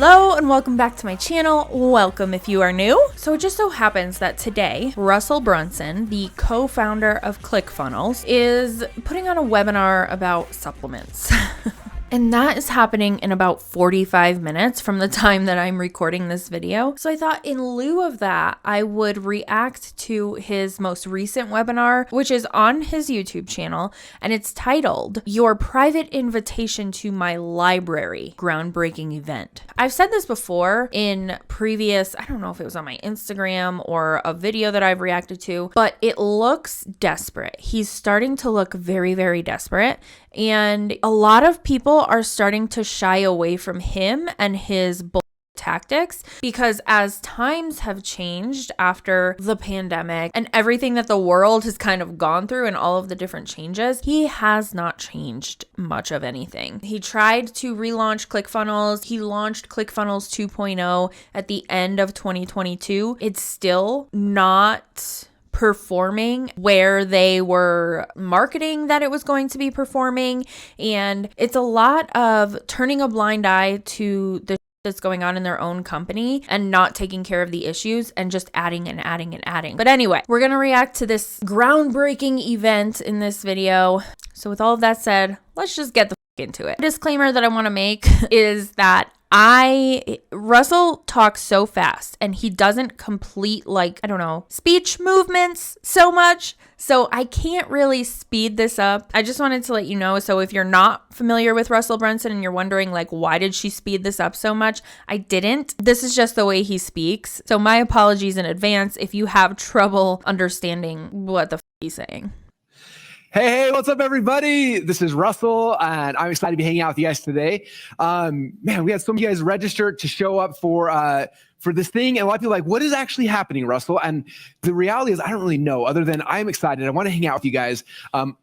Hello and welcome back to my channel. Welcome if you are new. So it just so happens that today, Russell Brunson, the co-founder of ClickFunnels, is putting on a webinar about supplements. And that is happening in about 45 minutes from the time that I'm recording this video. So I thought in lieu of that, I would react to his most recent webinar, which is on his YouTube channel, and it's titled, Your Private Invitation to My Library Groundbreaking Event. I've said this before in previous, I don't know if it was on my Instagram or a video that I've reacted to, but it looks desperate. He's starting to look very, very desperate. And a lot of people are starting to shy away from him and his tactics because as times have changed after the pandemic and everything that the world has kind of gone through and all of the different changes, he has not changed much of anything. He tried to relaunch ClickFunnels. He launched ClickFunnels 2.0 at the end of 2022. It's still not performing where they were marketing that it was going to be performing. And it's a lot of turning a blind eye to the that's going on in their own company and not taking care of the issues and just adding and adding and adding. But anyway, we're going to react to this groundbreaking event in this video. So with all of that said, let's just get the into it. The disclaimer that I want to make is that Russell talks so fast and he doesn't complete speech movements so much. So I can't really speed this up. I just wanted to let you know. So if you're not familiar with Russell Brunson and you're wondering why did she speed this up so much? I didn't. This is just the way he speaks. So my apologies in advance if you have trouble understanding what the he's saying. Hey, what's up, everybody? This is Russell, and I'm excited to be hanging out with you guys today. Man, we had so many guys registered to show up for this thing, and a lot of people are like, what is actually happening, Russell? And the reality is I don't really know, other than I'm excited. I want to hang out with you guys.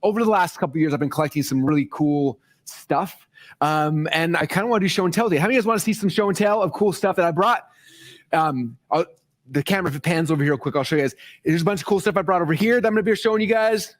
Over the last couple of years, I've been collecting some really cool stuff, and I kind of want to do show and tell today. How many of you guys want to see some show and tell of cool stuff that I brought? The camera, if it pans over here real quick, I'll show you guys. There's a bunch of cool stuff I brought over here that I'm going to be showing you guys.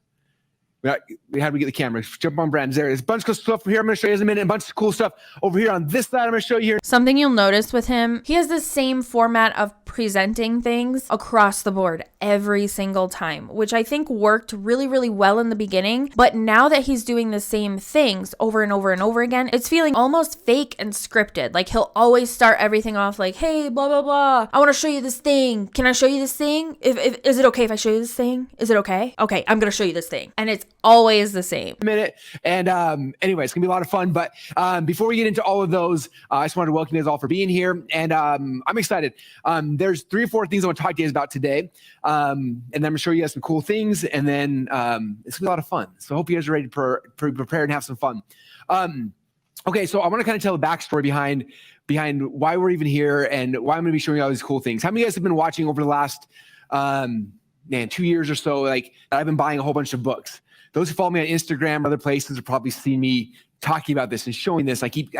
How do we get the camera? Jump on brands. There's a bunch of cool stuff over here I'm going to show you in a minute. A bunch of cool stuff over here on this side I'm going to show you here. Something you'll notice with him, he has the same format of presenting things across the board every single time, which I think worked really, really well in the beginning. But now that he's doing the same things over and over and over again, it's feeling almost fake and scripted. Like he'll always start everything off like, hey, blah, blah, blah. I want to show you this thing. Can I show you this thing? Is it okay if I show you this thing? Is it okay? Okay, I'm going to show you this thing. And it's always the same. Minute. And anyway, it's gonna be a lot of fun. But before we get into all of those, I just wanted to welcome you guys all for being here. And I'm excited. There's 3 or 4 things I want to talk to you guys about today. And then I'm gonna show you guys some cool things. And then it's gonna be a lot of fun. So I hope you guys are ready to prepare and have some fun. Okay, so I want to kind of tell the backstory behind why we're even here and why I'm gonna be showing you all these cool things. How many of you guys have been watching over the last 2 years or so? I've been buying a whole bunch of books. Those who follow me on Instagram or other places have probably seen me talking about this and showing this. I keep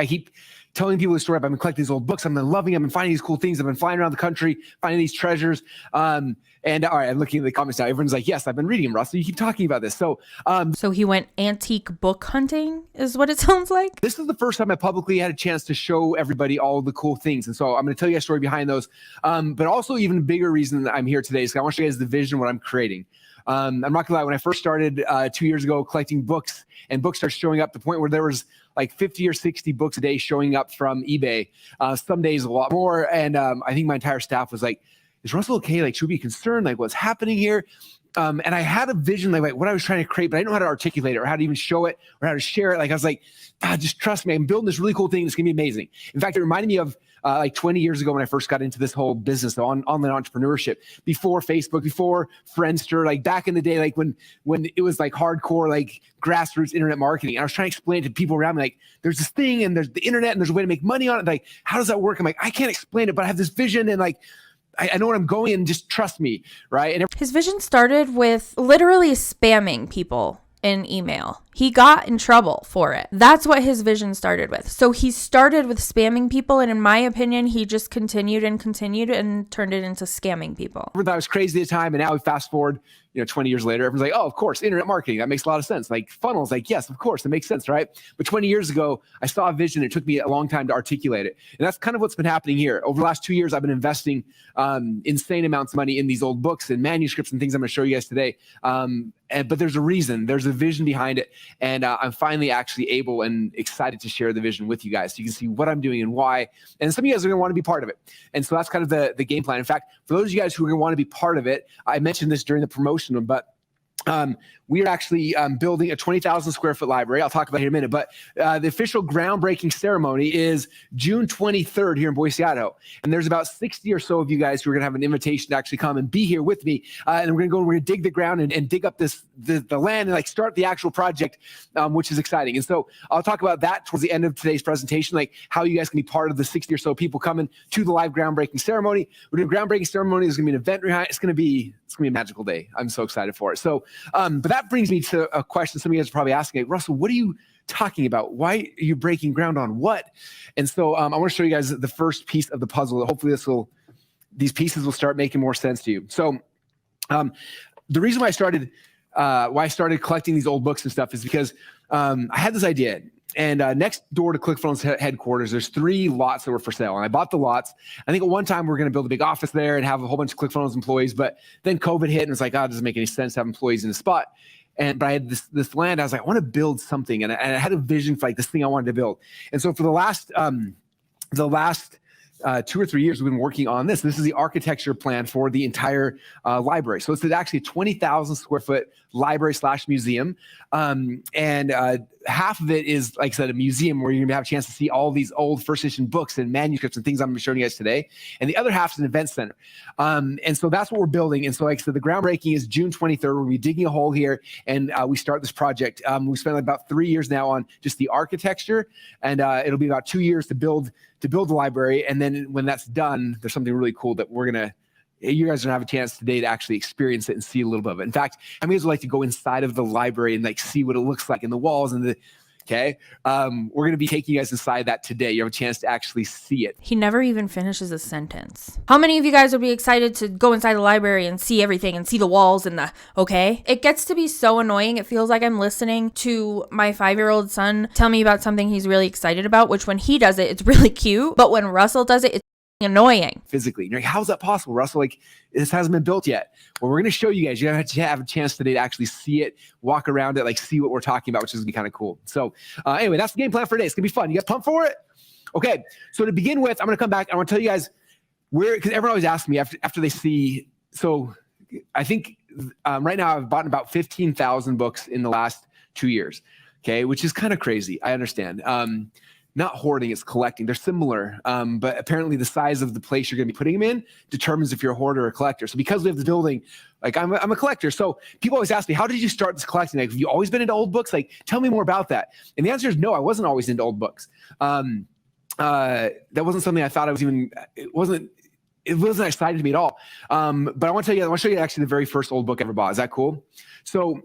telling people the story. I've been collecting these old books. I've been loving them and finding these cool things. I've been flying around the country, finding these treasures. And all right, I'm looking at the comments now. Everyone's like, yes, I've been reading them, Russell. You keep talking about this. So he went antique book hunting is what it sounds like. This is the first time I publicly had a chance to show everybody all the cool things. And so I'm going to tell you a story behind those. But also even a bigger reason that I'm here today is I want to show you guys the vision, what I'm creating. I'm not gonna lie, when I first started 2 years ago collecting books and books started showing up to the point where there was like 50 or 60 books a day showing up from eBay, some days a lot more. And I think my entire staff was like, is Russell okay? Should we be concerned? What's happening here? And I had a vision like what I was trying to create, but I didn't know how to articulate it or how to even show it or how to share it. I was like, just trust me, I'm building this really cool thing. It's gonna be amazing. In fact, it reminded me of 20 years ago when I first got into this whole business, online entrepreneurship, before Facebook, before Friendster, back in the day, when it was hardcore, grassroots internet marketing. I was trying to explain to people around me, there's this thing and there's the internet and there's a way to make money on it. How does that work? I'm like, I can't explain it, but I have this vision and I know what I'm going and just trust me, right? And his vision started with literally spamming people in email. He got in trouble for it. That's what his vision started with. So he started with spamming people, and in my opinion, he just continued and turned it into scamming people. I thought it was crazy at the time, and now we fast forward, 20 years later, everyone's like, oh, of course, internet marketing, that makes a lot of sense. Like funnels, like, yes, of course, that makes sense, right? But 20 years ago, I saw a vision. It took me a long time to articulate it. And that's kind of what's been happening here. Over the last 2 years, I've been investing insane amounts of money in these old books and manuscripts and things I'm going to show you guys today. But there's a reason, there's a vision behind it. And I'm finally actually able and excited to share the vision with you guys so you can see what I'm doing and why. And some of you guys are going to want to be part of it. And so that's kind of the game plan. In fact, for those of you guys who are going to want to be part of it, I mentioned this during the promotion, but we are actually building a 20,000 square foot library. I'll talk about it here in a minute, but the official groundbreaking ceremony is June 23rd here in Boise, Idaho. And there's about 60 or so of you guys who are going to have an invitation to actually come and be here with me. And we're going to dig the ground and dig up the land and like start the actual project, which is exciting. And so I'll talk about that towards the end of today's presentation, like how you guys can be part of the 60 or so people coming to the live groundbreaking ceremony. We're doing a groundbreaking ceremony. There's going to be an event behind. It's going to be a magical day. I'm so excited for it. So, but that brings me to a question some of you guys are probably asking, like, Russell, what are you talking about? Why are you breaking ground on what? And so I want to show you guys the first piece of the puzzle. Hopefully these pieces will start making more sense to you. So the reason why I started collecting these old books and stuff is because I had this idea. And next door to ClickFunnels headquarters, there's 3 lots that were for sale. And I bought the lots. I think at one time we were going to build a big office there and have a whole bunch of ClickFunnels employees. But then COVID hit and it's like, oh, it doesn't make any sense to have employees in a spot. But I had this land. I was like, I want to build something. And I had a vision for like this thing I wanted to build. And so for the last 2 or 3 years, we've been working on this. This is the architecture plan for the entire library. So it's actually a 20,000 square foot library / museum. And half of it is, like I said, a museum where you're going to have a chance to see all these old first edition books and manuscripts and things I'm going to be showing you guys today. And the other half is an event center. And so that's what we're building. And so, like I said, the groundbreaking is June 23rd. We're going to be digging a hole here and we start this project. We spent like about 3 years now on just the architecture, and it'll be about 2 years to build the library. And then when that's done, there's something really cool that you guys are gonna have a chance today to actually experience it and see a little bit of it. In fact, I mean, would like to go inside of the library and like see what it looks like in the walls and we're going to be taking you guys inside that today. You have a chance to actually see it. He never even finishes a sentence. How many of you guys would be excited to go inside the library and see everything and see the walls and it gets to be so annoying. It feels like I'm listening to my 5-year-old son tell me about something he's really excited about, which when he does it, it's really cute. But when Russell does it, it's annoying. Physically. You're like, how's that possible, Russell? Like, this hasn't been built yet. Well, we're going to show you guys. You have to have a chance today to actually see it, walk around it, like see what we're talking about, which is going to be kind of cool. So anyway, that's the game plan for today. It's going to be fun. You guys pumped for it? Okay. So to begin with, I'm going to come back. I want to tell you guys because everyone always asks me after they see. So I think right now I've bought about 15,000 books in the last 2 years. Okay. Which is kind of crazy. I understand. Not hoarding, it's collecting. They're similar, but apparently the size of the place you're going to be putting them in determines if you're a hoarder or a collector. So because we have the building, like I'm a collector. So people always ask me, how did you start this collecting? Like, have you always been into old books? Like, tell me more about that. And the answer is no, I wasn't always into old books. That wasn't something I thought I was even, it wasn't exciting to me at all. But I want to show you actually the very first old book I ever bought. Is that cool? So,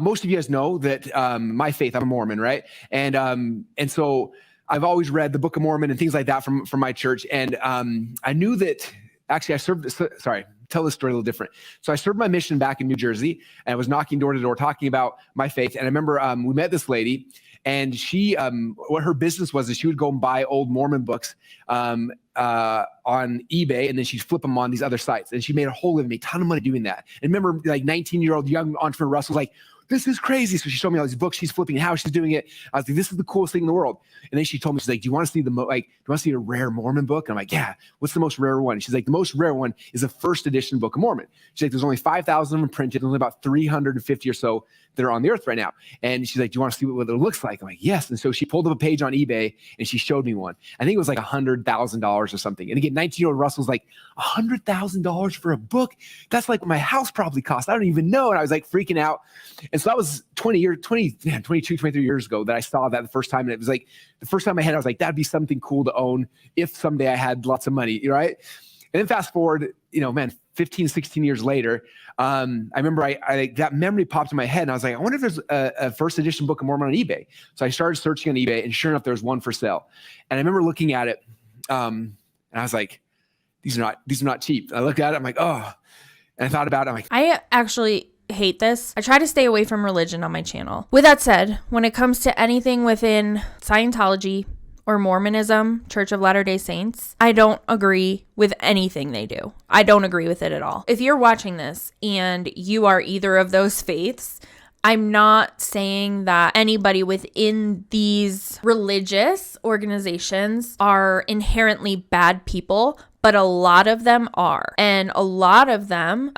most of you guys know that my faith, I'm a Mormon, right? And so I've always read the Book of Mormon and things like that from my church. And I knew that actually tell this story a little different. So I served my mission back in New Jersey and I was knocking door to door talking about my faith. And I remember we met this lady and she, what her business was is she would go and buy old Mormon books on eBay, and then she'd flip them on these other sites. And she made a whole living, a ton of money doing that. And remember, like 19-year-old young entrepreneur Russell was like, this is crazy. So she showed me all these books she's flipping and how she's doing it. I was like, this is the coolest thing in the world. And then she told me, she's like, do you want to see do you want to see a rare Mormon book? And I'm like, yeah, what's the most rare one? She's like, the most rare one is a first edition Book of Mormon. She's like, there's only 5,000 of them printed, only about 350 or so that are on the earth right now. And she's like, do you want to see what it looks like? I'm like, yes. And so she pulled up a page on eBay and she showed me one. I think it was like $100,000 or something. And again, 19-year-old Russell's like, $100,000 for a book? That's like what my house probably cost. I don't even know. And I was like freaking out. And so that was 22, 23 years ago that I saw that the first time. And it was like the first time I had, I was like, that'd be something cool to own if someday I had lots of money, right? And then fast forward, 15, 16 years later, I remember that memory popped in my head, and I was like, I wonder if there's a first edition Book of Mormon on eBay. So I started searching on eBay, and sure enough, there was one for sale. And I remember looking at it, and I was like, these are not cheap. I looked at it, I'm like, oh, and I thought about it. I'm like, I actually hate this. I try to stay away from religion on my channel. With that said, when it comes to anything within Scientology or Mormonism, Church of Latter-day Saints, I don't agree with anything they do. I don't agree with it at all. If you're watching this and you are either of those faiths, I'm not saying that anybody within these religious organizations are inherently bad people, but a lot of them are. And a lot of them,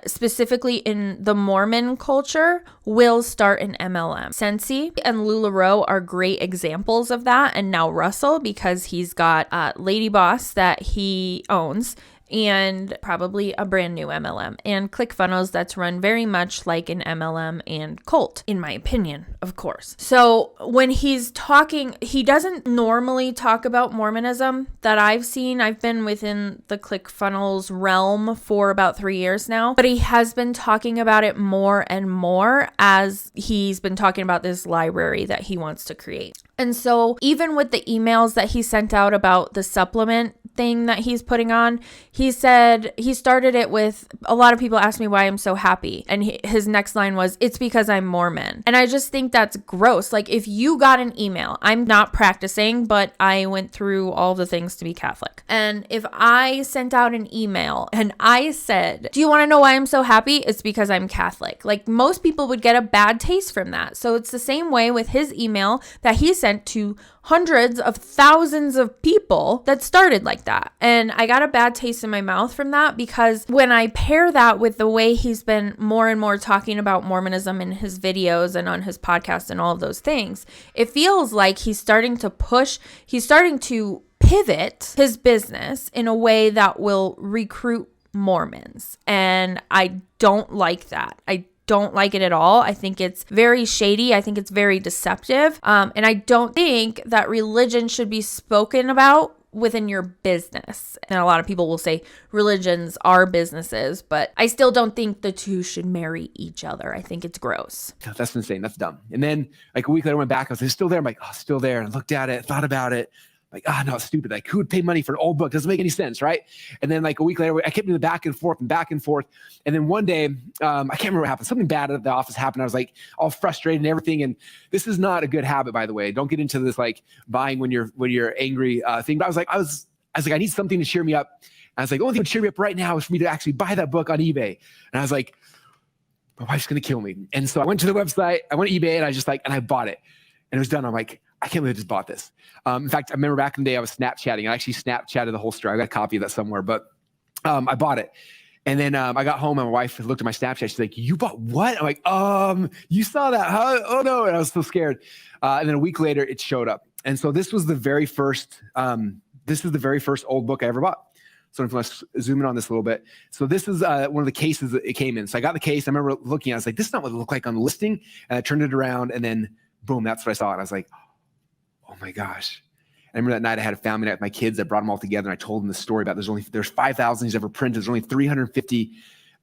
specifically in the Mormon culture, will start an MLM. Sensi and LuLaRoe are great examples of that. And now Russell, because he's got Lady Boss that he owns, and probably a brand new MLM, and ClickFunnels that's run very much like an MLM and cult, in my opinion, of course. So when he's talking, he doesn't normally talk about Mormonism that I've seen. I've been within the ClickFunnels realm for about 3 years now, but he has been talking about it more and more as he's been talking about this library that he wants to create. And so even with the emails that he sent out about the supplement thing that he's putting on, he said he started it with, a lot of people ask me why I'm so happy. And his next line was, it's because I'm Mormon. And I just think that's gross. Like, if you got an email, I'm not practicing, but I went through all the things to be Catholic. And if I sent out an email and I said, do you want to know why I'm so happy? It's because I'm Catholic. Like, most people would get a bad taste from that. So it's the same way with his email that he sent to hundreds of thousands of people that started like that. And I got a bad taste in my mouth from that, because when I pair that with the way he's been more and more talking about Mormonism in his videos and on his podcast and all of those things, it feels like he's starting to pivot his business in a way that will recruit Mormons. And I don't like that. I don't like it at all. I think it's very shady. I think it's very deceptive. And I don't think that religion should be spoken about within your business. And a lot of people will say religions are businesses, but I still don't think the two should marry each other. I think it's gross. That's insane. That's dumb. And then like a week later, I went back. I was like, still there. I'm like, oh, still there. And I looked at it, thought about it. Like, no, it's stupid. Like, who would pay money for an old book? Doesn't make any sense, right? And then like a week later, I kept doing the back and forth. And then one day, I can't remember what happened. Something bad at the office happened. I was like all frustrated and everything. And this is not a good habit, by the way. Don't get into this like buying when you're angry thing. But I was like, I need something to cheer me up. And I was like, the only thing that would cheer me up right now is for me to actually buy that book on eBay. And I was like, my wife's gonna kill me. And so I went to the website, I went to eBay, and I bought it. And it was done. I'm like, I can't believe I just bought this. In fact, I remember back in the day I was Snapchatting. I actually Snapchatted the whole story. I got a copy of that somewhere, but I bought it. And then I got home and my wife looked at my Snapchat. She's like, you bought what? I'm like, you saw that, huh? Oh no. And I was so scared. And then a week later it showed up. And so this was the very first old book I ever bought. So if I zoom in on this a little bit. So this is one of the cases that it came in. So I got the case. I remember looking at it. I was like, this is not what it looked like on the listing. And I turned it around and then boom, that's what I saw. And I was like, oh my gosh. I remember that night I had a family night with my kids. I brought them all together and I told them the story about there's 5,000 he's ever printed. There's only 350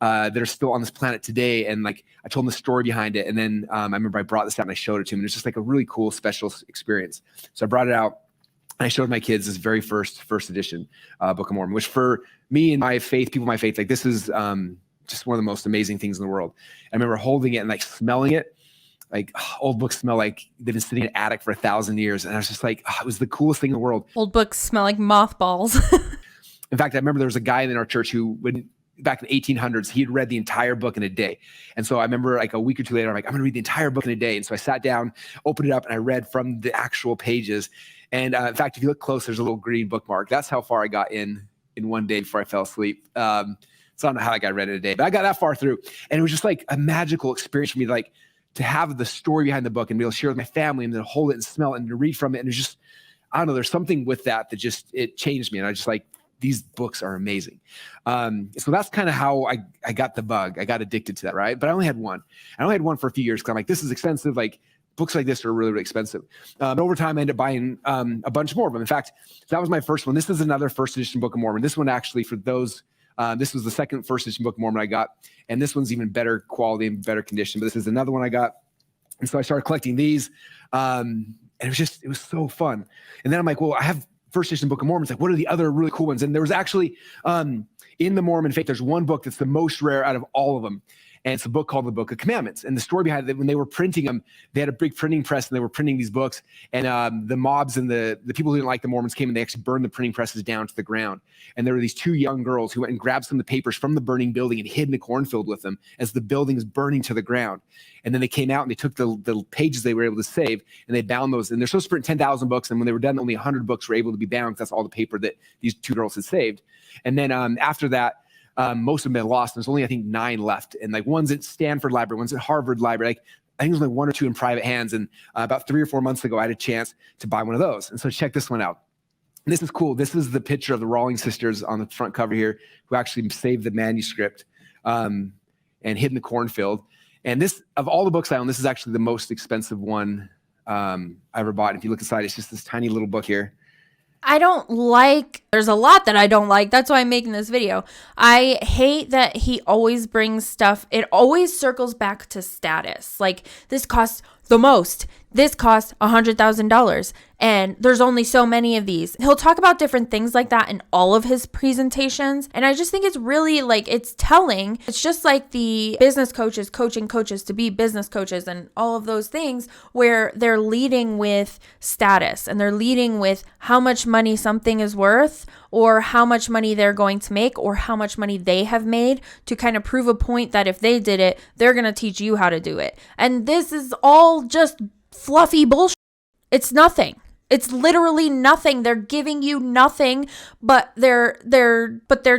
that are still on this planet today. And like, I told them the story behind it. And then I remember I brought this out and I showed it to him. And it's just like a really cool, special experience. So I brought it out and I showed my kids this very first edition Book of Mormon, which for me and my faith, people of my faith, like this is just one of the most amazing things in the world. I remember holding it and like smelling it. Like old books smell like they've been sitting in an attic for 1,000 years. And I was just like, it was the coolest thing in the world. Old books smell like mothballs. In fact, I remember there was a guy in our church who back in the 1800s, he had read the entire book in a day. And so I remember like a week or two later, I'm like, I'm gonna read the entire book in a day. And so I sat down, opened it up, and I read from the actual pages. And in fact, if you look close, there's a little green bookmark. That's how far I got in one day before I fell asleep. So I don't know how I read it in a day, but I got that far through. And it was just like a magical experience for me, like to have the story behind the book and be able to share with my family and then hold it and smell it and to read from it. And it's just, I don't know, there's something with that just, it changed me. And I just like, these books are amazing. So that's kind of how I got the bug. I got addicted to that, right? But I only had one. I only had one for a few years because I'm like, this is expensive. Like books like this are really, really expensive. Over time, I ended up buying a bunch more of them. In fact, that was my first one. This is another first edition Book of Mormon. This one actually, for those, this was the second first edition Book of Mormon I got. And this one's even better quality and better condition. But this is another one I got. And so I started collecting these. And it was so fun. And then I'm like, well, I have first edition Book of Mormon. It's like, what are the other really cool ones? And there was actually, in the Mormon faith, there's one book that's the most rare out of all of them. And it's a book called the Book of Commandments. And the story behind it, when they were printing them, they had a big printing press and they were printing these books. And the mobs and the people who didn't like the Mormons came and they actually burned the printing presses down to the ground. And there were these two young girls who went and grabbed some of the papers from the burning building and hid in a cornfield with them as the building was burning to the ground. And then they came out and they took the pages they were able to save and they bound those. And they're supposed to print 10,000 books. And when they were done, only 100 books were able to be bound because that's all the paper that these two girls had saved. And then after that, most of them been lost. There's only, I think, 9 left. And like one's at Stanford Library, one's at Harvard Library. Like I think there's only 1 or 2 in private hands. And about 3 or 4 months ago, I had a chance to buy one of those. And so check this one out. And this is cool. This is the picture of the Rawling sisters on the front cover here, who actually saved the manuscript and hid in the cornfield. And this, of all the books I own, this is actually the most expensive one I ever bought. If you look inside, it's just this tiny little book here. There's a lot that I don't like. That's why I'm making this video. I hate that he always brings stuff. It always circles back to status. Like, this costs the most. This costs $100,000. And there's only so many of these. He'll talk about different things like that in all of his presentations. And I just think it's really like, it's telling. It's just like the business coaches coaching coaches to be business coaches and all of those things where they're leading with status and they're leading with how much money something is worth or how much money they're going to make or how much money they have made to kind of prove a point that if they did it, they're going to teach you how to do it. And this is all just fluffy bullshit. It's nothing. It's literally nothing. They're giving you nothing, but they're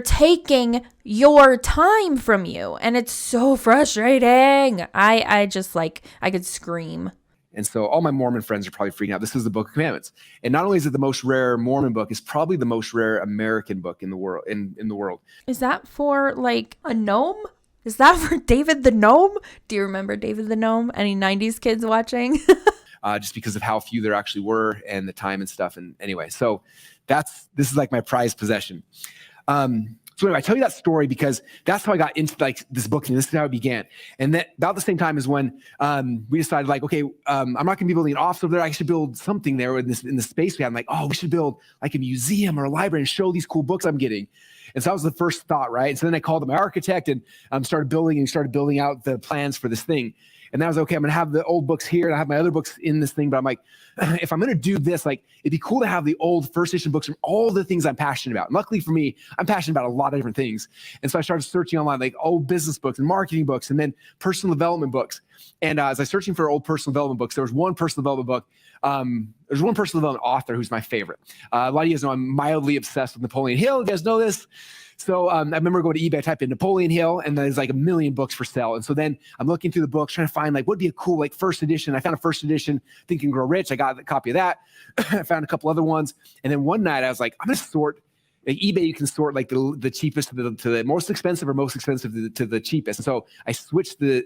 taking your time from you. And it's so frustrating. I just like, I could scream. And so all my Mormon friends are probably freaking out. This is the Book of Commandments. And not only is it the most rare Mormon book, it's probably the most rare American book in the world. In the world. Is that for like a gnome? Is that for David the Gnome? Do you remember David the Gnome? Any 90s kids watching? Just because of how few there actually were and the time and stuff. And anyway, so this is like my prized possession. So anyway, I tell you that story because that's how I got into like this book and this is how it began. And that about the same time is when we decided like, okay, I'm not going to be building an office over there. I should build something there in the space we had. I'm like, oh, we should build like a museum or a library and show these cool books I'm getting. And so that was the first thought, right? And so then I called my architect and started building out the plans for this thing. And then I was like, okay, I'm going to have the old books here and I have my other books in this thing. But I'm like, if I'm going to do this, like it'd be cool to have the old first edition books from all the things I'm passionate about. And luckily for me, I'm passionate about a lot of different things. And so I started searching online, like old business books and marketing books and then personal development books. And as I was searching for old personal development books, there was one personal development book. There's one personal development author who's my favorite. A lot of you guys know I'm mildly obsessed with Napoleon Hill. You guys know this? So I remember going to eBay, I typed in Napoleon Hill, and there's like 1 million books for sale. And so then I'm looking through the books, trying to find like what would be a cool like first edition. I found a first edition, Think and Grow Rich. I got a copy of that. I found a couple other ones. And then one night I was like, I'm going to sort. Like eBay, you can sort like the cheapest to the most expensive or most expensive to the cheapest. And so I switched the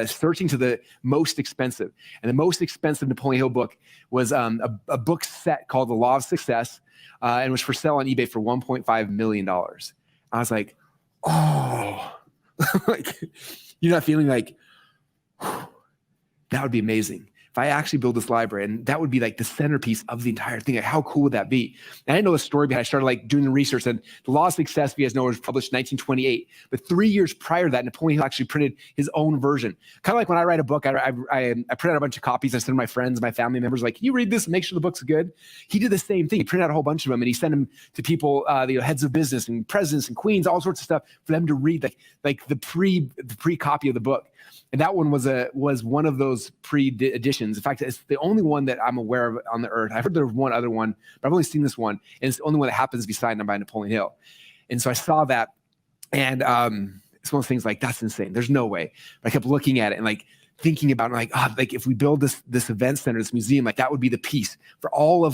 searching to the most expensive. And the most expensive Napoleon Hill book was a book set called The Law of Success and was for sale on eBay for $1.5 million. I was like, oh, like, you're not feeling like, that would be amazing. If I actually build this library and that would be like the centerpiece of the entire thing, like how cool would that be? And I didn't know the story behind it. I started like doing the research and The Law of Success, if you guys know, was published in 1928. But 3 years prior to that, Napoleon Hill actually printed his own version. Kind of like when I write a book, I print out a bunch of copies. I send my friends, my family members, like, can you read this and make sure the book's good? He did the same thing. He printed out a whole bunch of them and he sent them to people, heads of business and presidents and queens, all sorts of stuff for them to read, like the pre copy of the book. And that one was one of those pre-editions. In fact, it's the only one that I'm aware of on the earth. I've heard there was one other one, but I've only seen this one. And it's the only one that happens to be signed by Napoleon Hill. And so I saw that. And it's one of those things like, that's insane. There's no way. But I kept looking at it and like thinking about it, like if we build this event center, this museum, like that would be the piece for all of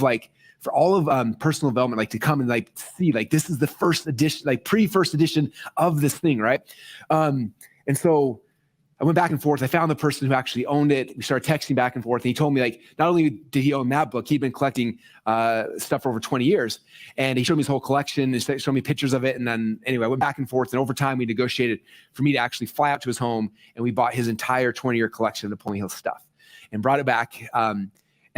personal development, like to come and like see, like this is the first edition, like pre-first edition of this thing, right? And so I went back and forth. I found the person who actually owned it. We started texting back and forth. And he told me, like, not only did he own that book, he'd been collecting stuff for over 20 years. And he showed me his whole collection and showed me pictures of it. And then anyway, I went back and forth. And over time, we negotiated for me to actually fly out to his home. And we bought his entire 20-year collection of Napoleon Hill stuff and brought it back. And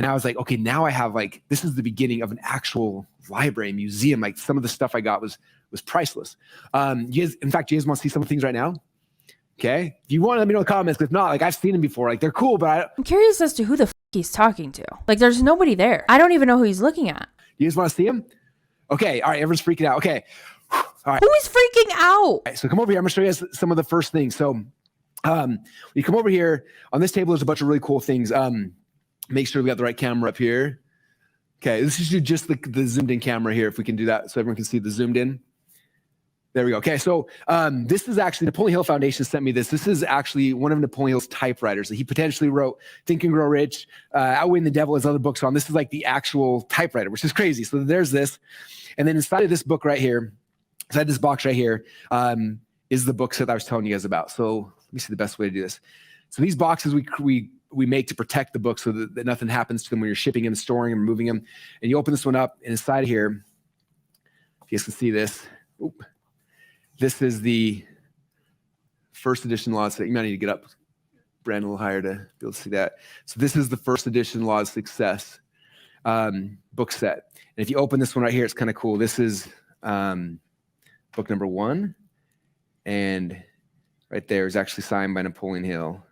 I was like, okay, now I have like, this is the beginning of an actual library, museum. Like some of the stuff I got was priceless. In fact, you guys want to see some of the things right now? Okay. If you want, let me know in the comments. Because if not, like I've seen them before. Like they're cool, but I'm curious as to who the f he's talking to. Like there's nobody there. I don't even know who he's looking at. You guys want to see him? Okay. All right. Everyone's freaking out. Okay. All right. Who is freaking out? All right, so come over here. I'm going to show you guys some of the first things. So you come over here. On this table, there's a bunch of really cool things. Make sure we got the right camera up here. Okay. This is just the zoomed in camera here. If we can do that so everyone can see the zoomed in. There we go. Okay, so this is actually, Napoleon Hill Foundation sent me this. This is actually one of Napoleon Hill's typewriters that he potentially wrote Think and Grow Rich, Outwitting the Devil, his other books on. This is like the actual typewriter, which is crazy. So there's this. And then inside of this book right here, inside this box right here, is the books that I was telling you guys about. So let me see the best way to do this. So these boxes we make to protect the books so that nothing happens to them when you're shipping them, storing them, moving them. And you open this one up, and inside here, if you guys can see this, this is the first edition Law of Success. You might need to get up, Brandon, a little higher to be able to see that. So this is the first edition Law of Success book set. And if you open this one right here, it's kind of cool. This is book number 1. And right there is actually signed by Napoleon Hill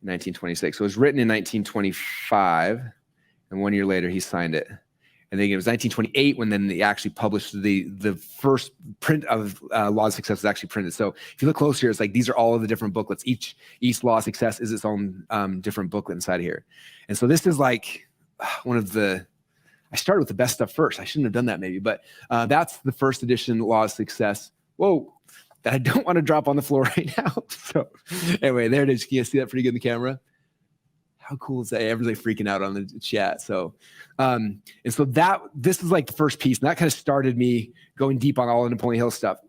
in 1926. So it was written in 1925. And 1 year later, he signed it. And then it was 1928 when then they actually published the first print of Law of Success was actually printed. So if you look close here, it's like these are all of the different booklets. Each Law of Success is its own different booklet inside here. And so this is like one of the, I started with the best stuff first. I shouldn't have done that maybe, but that's the first edition Law of Success. Whoa, that I don't want to drop on the floor right now. So anyway, there it is. Can you see that pretty good in the camera? How cool is that? Everybody's freaking out on the chat. So, and so this is like the first piece, and that kind of started me going deep on all the Napoleon Hill stuff.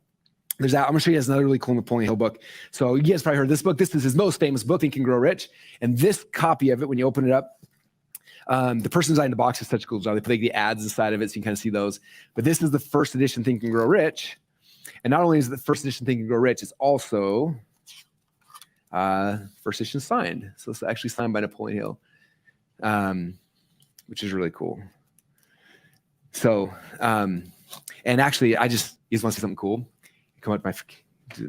There's that. I'm gonna show you guys another really cool Napoleon Hill book. So you guys probably heard this book. This is his most famous book, Think and Grow Rich. And this copy of it, when you open it up, the person designing the box is such a cool job. They put like the ads inside of it, so you can kind of see those. But this is the first edition Think and Grow Rich. And not only is it the first edition Think and Grow Rich, it's also first edition signed. So it's actually signed by Napoleon Hill, which is really cool. So, and actually, you guys want to see something cool? Come up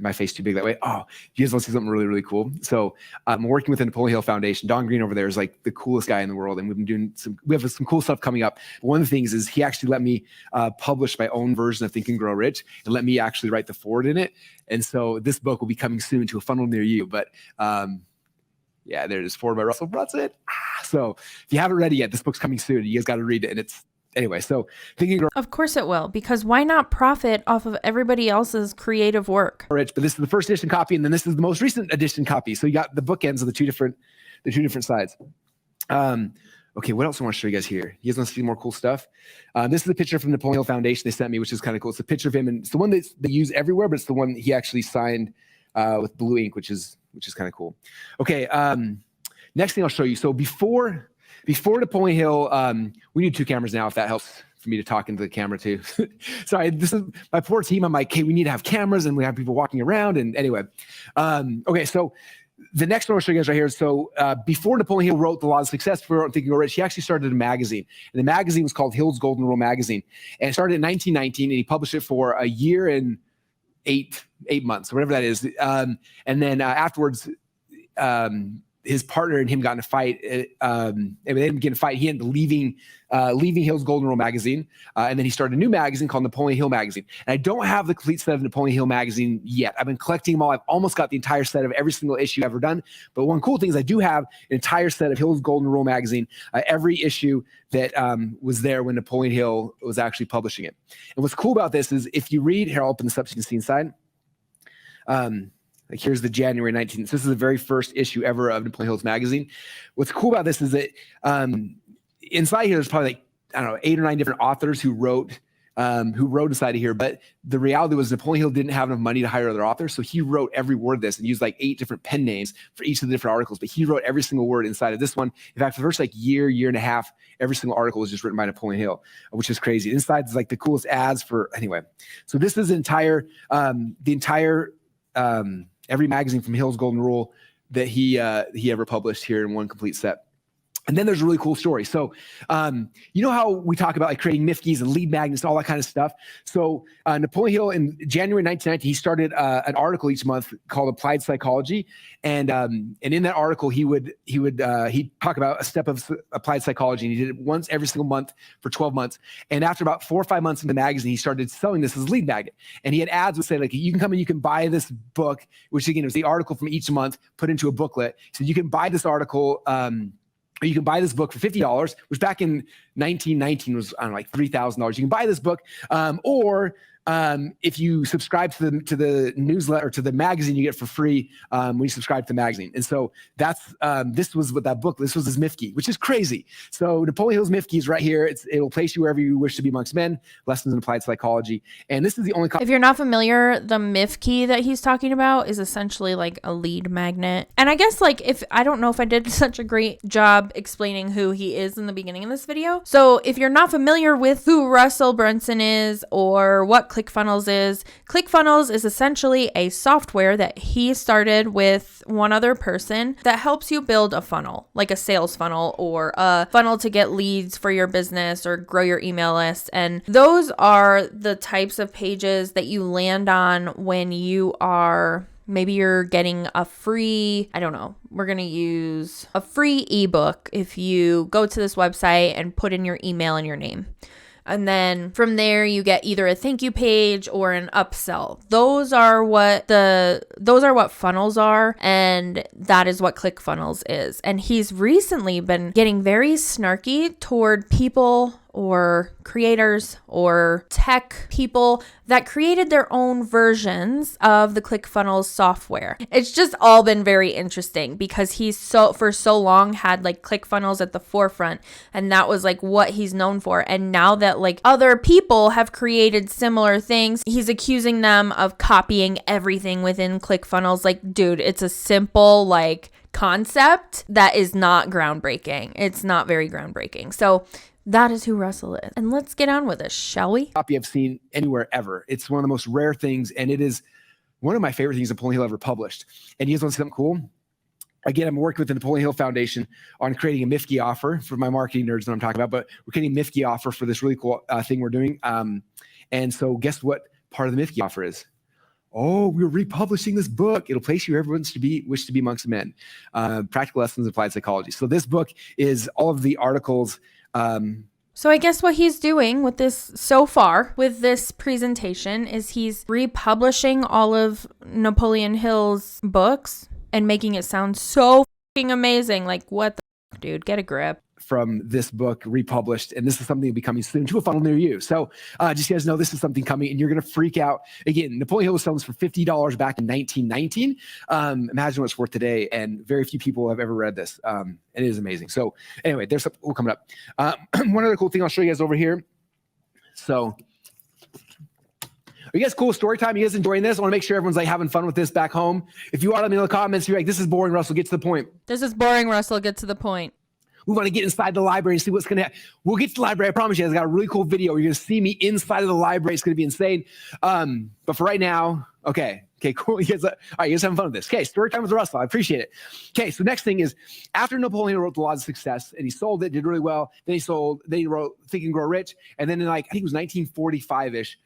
my face too big that way. Oh, you guys want to see something really, really cool? So I'm working with the Napoleon Hill Foundation. Don Green over there is like the coolest guy in the world. And we have some cool stuff coming up. But one of the things is he actually let me publish my own version of Think and Grow Rich and let me actually write the foreword in it. And so this book will be coming soon to a funnel near you. But yeah, there it is, foreword by Russell Brunson. So if you haven't read it yet, this book's coming soon. You guys got to read it. And it's, anyway, so Think and Grow Of course it will, because why not profit off of everybody else's creative work? Rich, but this is the first edition copy, and then this is the most recent edition copy. So you got the bookends of the two different sides. Okay, what else I want to show you guys here? You guys want to see more cool stuff? This is a picture from the Napoleon Hill Foundation they sent me, which is kind of cool. It's a picture of him, and it's the one that they use everywhere, but it's the one he actually signed with blue ink, which is kind of cool. Okay, next thing I'll show you. So before Napoleon Hill, we need 2 cameras now, if that helps for me to talk into the camera too. Sorry, this is my poor team. I'm like, hey, we need to have cameras and we have people walking around. And anyway, okay, so the next one I'll show you guys right here. So before Napoleon Hill wrote The Law of Success for Think and Grow Rich, he actually started a magazine. And the magazine was called Hill's Golden Rule Magazine. And it started in 1919, and he published it for a year and 8 months, or whatever that is. And then afterwards, his partner and him got in a fight. And they didn't get in a fight. He ended up leaving Hill's Golden Rule magazine. And then he started a new magazine called Napoleon Hill magazine. And I don't have the complete set of Napoleon Hill magazine yet. I've been collecting them all. I've almost got the entire set of every single issue ever done. But one cool thing is I do have an entire set of Hill's Golden Rule magazine, every issue that was there when Napoleon Hill was actually publishing it. And what's cool about this is if you read, here, I'll open this up so you can see inside. Like here's the January 19th. So this is the very first issue ever of Napoleon Hill's magazine. What's cool about this is that inside here, there's probably like, I don't know, 8 or 9 different authors who wrote who wrote inside of here. But the reality was Napoleon Hill didn't have enough money to hire other authors. So he wrote every word of this and used like 8 different pen names for each of the different articles. But he wrote every single word inside of this one. In fact, for the first like year and a half, every single article was just written by Napoleon Hill, which is crazy. Inside is like the coolest ads for, anyway. So this is every magazine from Hill's Golden Rule that he ever published here in one complete set. And then there's a really cool story. So, you know how we talk about like creating Mifkeys and lead magnets, all that kind of stuff. So Napoleon Hill in January 1990, he started an article each month called Applied Psychology. And in that article, he'd talk about a step of applied psychology. And he did it once every single month for 12 months. And after about 4 or 5 months in the magazine, he started selling this as a lead magnet. And he had ads that say like, you can come and you can buy this book, which again was the article from each month put into a booklet. So you can buy this article, or you can buy this book for $50, which back in 1919 was, I don't know, like $3,000. You can buy this book, or if you subscribe to the newsletter or to the magazine, you get for free when you subscribe to the magazine. And so that's this was what that book. This was his Mifke, which is crazy. So Napoleon Hill's Mifke is right here. It will place you wherever you wish to be amongst men. Lessons in Applied Psychology, and this is the only. If you're not familiar, the Mifke that he's talking about is essentially like a lead magnet. And I guess like I don't know if I did such a great job explaining who he is in the beginning of this video. So if you're not familiar with who Russell Brunson is or what ClickFunnels is essentially a software that he started with one other person that helps you build a funnel, like a sales funnel or a funnel to get leads for your business or grow your email list. And those are the types of pages that you land on when you are maybe you're getting a free, I don't know, we're going to use a free ebook if you go to this website and put in your email and your name. And then from there, you get either a thank you page or an upsell. Those are what funnels are. And that is what ClickFunnels is. And he's recently been getting very snarky toward people or creators or tech people that created their own versions of the ClickFunnels software. It's just all been very interesting because for so long had like ClickFunnels at the forefront, and that was like what he's known for. And now that like other people have created similar things, he's accusing them of copying everything within ClickFunnels. Like, dude, it's a simple like concept that is not groundbreaking. It's not very groundbreaking. So that is who Russell is. And let's get on with this, shall we? Copy I've seen anywhere ever. It's one of the most rare things, and it is one of my favorite things Napoleon Hill ever published. And you guys want to see something cool? Again, I'm working with the Napoleon Hill Foundation on creating a Mifke offer for my marketing nerds that I'm talking about, but we're creating a Mifke offer for this really cool thing we're doing. And so guess what part of the Mifke offer is? Oh, we're republishing this book. It'll place you wherever you wish to be amongst men. Practical Lessons in Applied Psychology. So this book is all of the articles. So I guess what he's doing with this so far with this presentation is he's republishing all of Napoleon Hill's books and making it sound so fucking amazing. Like, what the fuck, dude? Get a grip. From this book republished, and this is something becoming soon to a funnel near you. So just so you guys know, this is something coming, and you're going to freak out. Again, Napoleon Hill was selling this for $50 back in 1919. Imagine what it's worth today, and very few people have ever read this. It is amazing. So anyway, there's something cool coming up. One other cool thing I'll show you guys over here. So are you guys cool story time? You guys enjoying this? I want to make sure everyone's like having fun with this back home. If you are, let me know in the comments. You're like, this is boring, Russell. Get to the point. This is boring, Russell. Get to the point. We want to get inside the library and see what's going to happen. We'll get to the library. I promise you, I got a really cool video. You're going to see me inside of the library. It's going to be insane. But for right now, okay, cool. You guys having fun with this. Okay, story time with Russell. I appreciate it. Okay, so next thing is, after Napoleon Hill wrote The Laws of Success, and he sold it, did really well. Then he wrote Think and Grow Rich. And then in I think it was 1945-ish,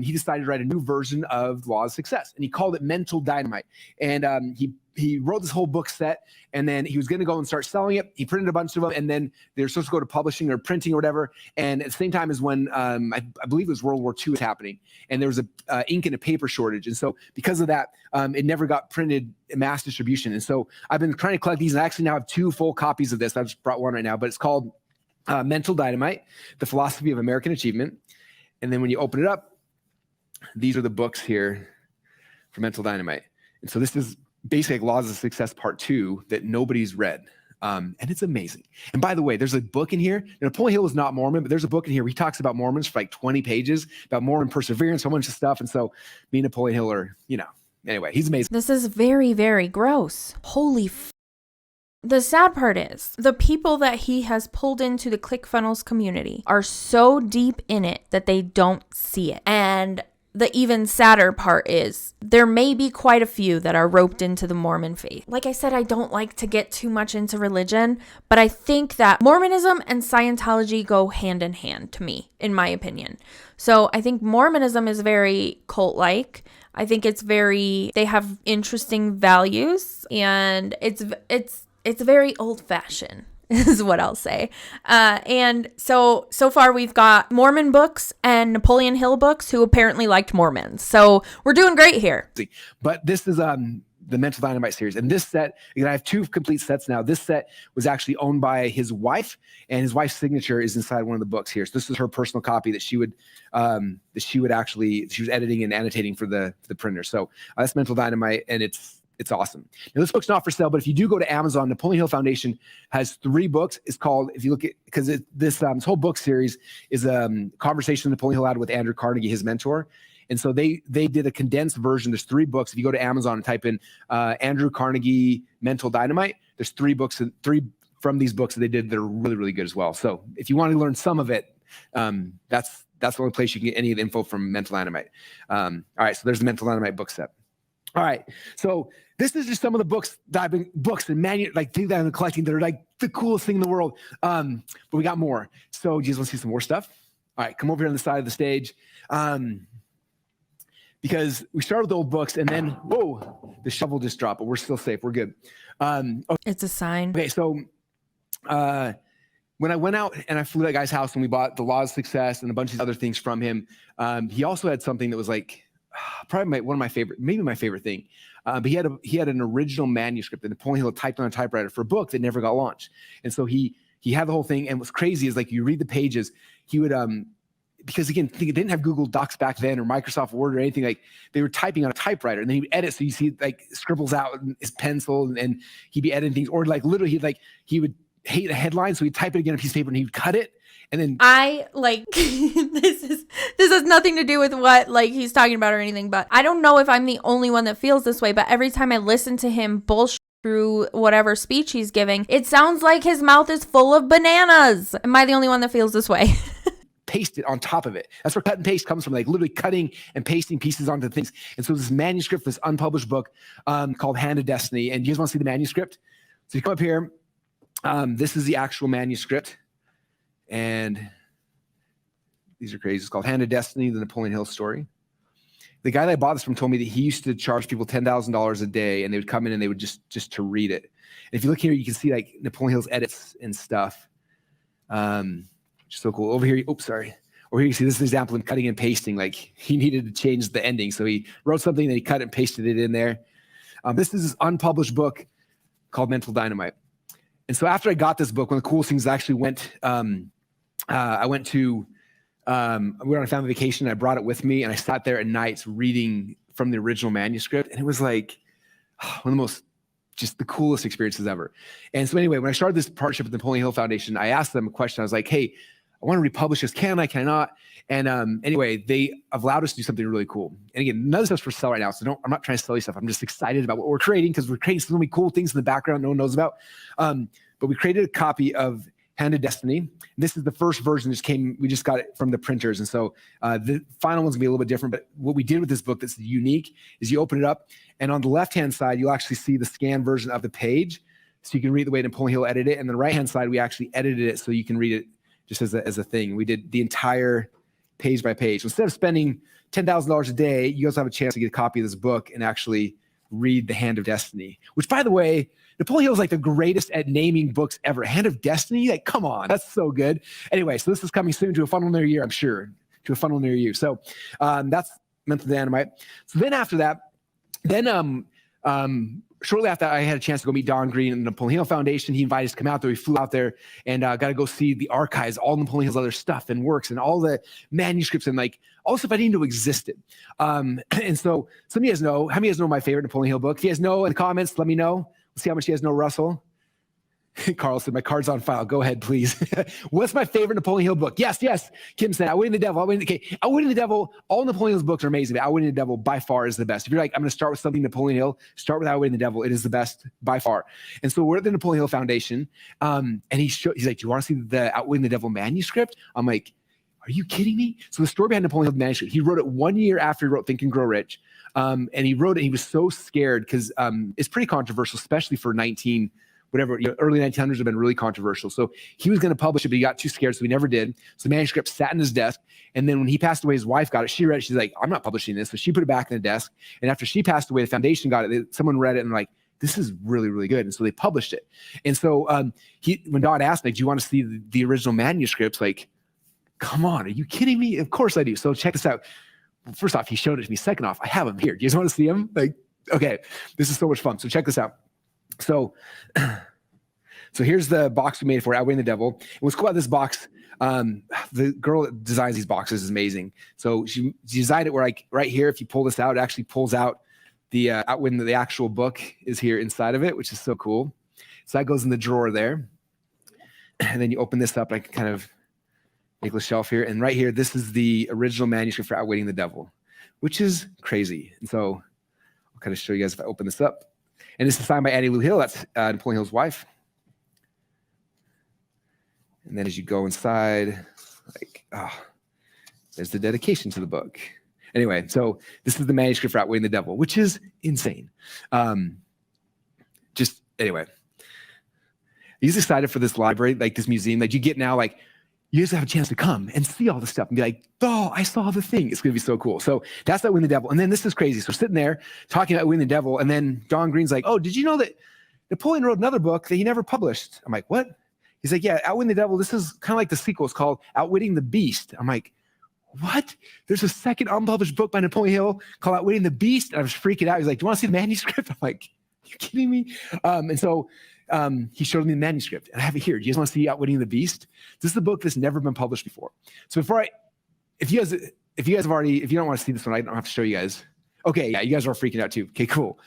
he decided to write a new version of The Laws of Success. And he called it Mental Dynamite. And he wrote this whole book set, and then he was going to go and start selling it. He printed a bunch of them, and then they were supposed to go to publishing or printing or whatever. And at the same time as when I believe it was World War II was happening, and there was a ink and a paper shortage. And so because of that, it never got printed in mass distribution. And so I've been trying to collect these, and I actually now have 2 full copies of this. I just brought one right now, but it's called Mental Dynamite, The Philosophy of American Achievement. And then when you open it up, these are the books here for Mental Dynamite. And so this is basically like Laws of Success Part 2 that nobody's read. And it's amazing. And by the way, there's a book in here. Napoleon Hill is not Mormon, but there's a book in here where he talks about Mormons for like 20 pages, about Mormon perseverance, a bunch of stuff. And so me and Napoleon Hill are, anyway, he's amazing. This is very, very gross. Holy The sad part is the people that he has pulled into the ClickFunnels community are so deep in it that they don't see it. And the even sadder part is there may be quite a few that are roped into the Mormon faith. Like I said, I don't like to get too much into religion, but I think that Mormonism and Scientology go hand in hand to me, in my opinion. So I think Mormonism is very cult-like. I think they have interesting values, and it's very old-fashioned. Is what I'll say. And so far we've got Mormon books and Napoleon Hill books who apparently liked Mormons. So we're doing great here. But this is the Mental Dynamite series. And this set, I have 2 complete sets now. This set was actually owned by his wife, and his wife's signature is inside one of the books here. So this is her personal copy that she was editing and annotating for the printer. So that's Mental Dynamite, and it's awesome. Now, this book's not for sale, but if you do go to Amazon, Napoleon Hill Foundation has 3 books. It's called, if you look at, because this whole book series is a conversation Napoleon Hill had with Andrew Carnegie, his mentor. And so they did a condensed version. There's 3 books. If you go to Amazon and type in Andrew Carnegie Mental Dynamite, there's 3 books, and 3 from these books that they did that are really, really good as well. So if you want to learn some of it, that's the only place you can get any of the info from Mental Dynamite. All right, so there's the Mental Dynamite book set. All right, so this is just some of the books that things that I've been collecting that are like the coolest thing in the world. But we got more. So do you guys want to see some more stuff? All right, come over here on the side of the stage. Because we started with old books, and then, whoa, the shovel just dropped, but we're still safe. We're good. Okay. It's a sign. Okay, so when I went out and I flew to that guy's house and we bought The Law of Success and a bunch of other things from him, he also had something that was like, probably one of my favorite, maybe my favorite thing. But he had an original manuscript that Napoleon Hill typed on a typewriter for a book that never got launched. And so he had the whole thing. And what's crazy is like you read the pages, he would because again, they didn't have Google Docs back then or Microsoft Word or anything. Like they were typing on a typewriter, and then he would edit. So you see like scribbles out in his pencil, and he'd be editing things, or like literally he would hate a headline, so he'd type it again on a piece of paper and he'd cut it. And then I like this has nothing to do with what like he's talking about or anything, but I don't know if I'm the only one that feels this way, but every time I listen to him bullshit through whatever speech he's giving, it sounds like his mouth is full of bananas. Am I the only one that feels this way? Paste it on top of it. That's where cut and paste comes from, like literally cutting and pasting pieces onto things. And so this manuscript, this unpublished book called Hand of Destiny. And you guys want to see the manuscript? So you come up here. This is the actual manuscript. And these are crazy. It's called Hand of Destiny, the Napoleon Hill story. The guy that I bought this from told me that he used to charge people $10,000 a day, and they would come in and they would just to read it. And if you look here, you can see like Napoleon Hill's edits and stuff. So cool. Over here, oops, sorry. Over here, you see this is an example of cutting and pasting. Like he needed to change the ending. So he wrote something, then he cut and pasted it in there. This is his unpublished book called Mental Dynamite. And so after I got this book, one of the coolest things I actually went, we were on a family vacation, and I brought it with me, and I sat there at nights reading from the original manuscript. And it was like one of the most, just the coolest experiences ever. And so anyway, when I started this partnership with the Napoleon Hill Foundation, I asked them a question. I was like, hey, I want to republish this. Can I not? And anyway, they allowed us to do something really cool. And again, none of this stuff's for sale right now. So I'm not trying to sell you stuff. I'm just excited about what we're creating, because we're creating so many cool things in the background no one knows about. But we created a copy of Hand of Destiny. This is the first version that we just got it from the printers. And so the final one's gonna be a little bit different. But what we did with this book that's unique is you open it up, and on the left-hand side, you'll actually see the scanned version of the page. So you can read the way Napoleon Hill edited it. And the right-hand side, we actually edited it so you can read it just as a thing. We did the entire page by page. So instead of spending $10,000 a day, you guys have a chance to get a copy of this book and actually read The Hand of Destiny, which, by the way, Napoleon Hill is like the greatest at naming books ever. Hand of Destiny? Like, come on, that's so good. Anyway, so this is coming soon to a funnel near you, I'm sure, to a funnel near you. So that's Mental Dynamite. So then after that, shortly after that, I had a chance to go meet Don Green and the Napoleon Hill Foundation. He invited us to come out there. We flew out there and got to go see the archives, all Napoleon Hill's other stuff and works and all the manuscripts and like all stuff I didn't know existed. And so some of you guys know, how many of you guys know my favorite Napoleon Hill book? If you guys know in the comments, let me know. Let's see how much you guys know Russell. Carl said, my card's on file. Go ahead, please. What's my favorite Napoleon Hill book? Yes. Kim said, Outwitting the Devil. Outwitting the Devil. All Napoleon Hill's books are amazing, but Outwitting the Devil by far is the best. If you're like, I'm going to start with something Napoleon Hill, start with Outwitting the Devil. It is the best by far. And so we're at the Napoleon Hill Foundation. And he's like, do you want to see the Outwitting the Devil manuscript? I'm like, are you kidding me? So the story behind Napoleon Hill manuscript, he wrote it 1 year after he wrote Think and Grow Rich. And he wrote it, he was so scared because it's pretty controversial, especially for early 1900s have been really controversial. So he was going to publish it, but he got too scared, so he never did. So the manuscript sat in his desk. And then when he passed away, his wife got it. She read it. She's like, I'm not publishing this. So she put it back in the desk. And after she passed away, the foundation got it. Someone read it and like, this is really, really good. And so they published it. And so when Don asked me, do you want to see the original manuscripts? Like, come on, are you kidding me? Of course I do. So check this out. First off, he showed it to me. Second off, I have him here. Do you guys want to see him? Like, okay, this is so much fun. So check this out. So here's the box we made for Outwitting the Devil. And what's cool about this box, the girl that designs these boxes is amazing. So she designed it where like right here, if you pull this out, it actually pulls out the Outwitting the actual book is here inside of it, which is so cool. So that goes in the drawer there. And then you open this up, and I can kind of make a shelf here. And right here, this is the original manuscript for Outwitting the Devil, which is crazy. And so I'll kind of show you guys if I open this up. And this is signed by Annie Lou Hill. That's Napoleon Hill's wife. And then as you go inside, like, there's the dedication to the book. Anyway, so this is the manuscript for Outwitting the Devil, which is insane. Anyway, he's excited for this library, like this museum that you get now, like, you just have a chance to come and see all the stuff and be like, oh, I saw the thing. It's going to be so cool. So that's Outwitting the Devil. And then this is crazy. So we're sitting there talking about Outwitting the Devil. And then Don Green's like, oh, did you know that Napoleon wrote another book that he never published? I'm like, what? He's like, yeah, Outwitting the Devil. This is kind of like the sequel. It's called Outwitting the Beast. I'm like, what? There's a second unpublished book by Napoleon Hill called Outwitting the Beast. And I was freaking out. He's like, do you want to see the manuscript? I'm like, are you kidding me? And so he showed me the manuscript, and I have it here. Do you guys want to see Outwitting the Beast? This is a book that's never been published before. So if you guys have already, if you don't want to see this one, I don't have to show you guys. Okay, yeah, you guys are freaking out too. Okay, cool.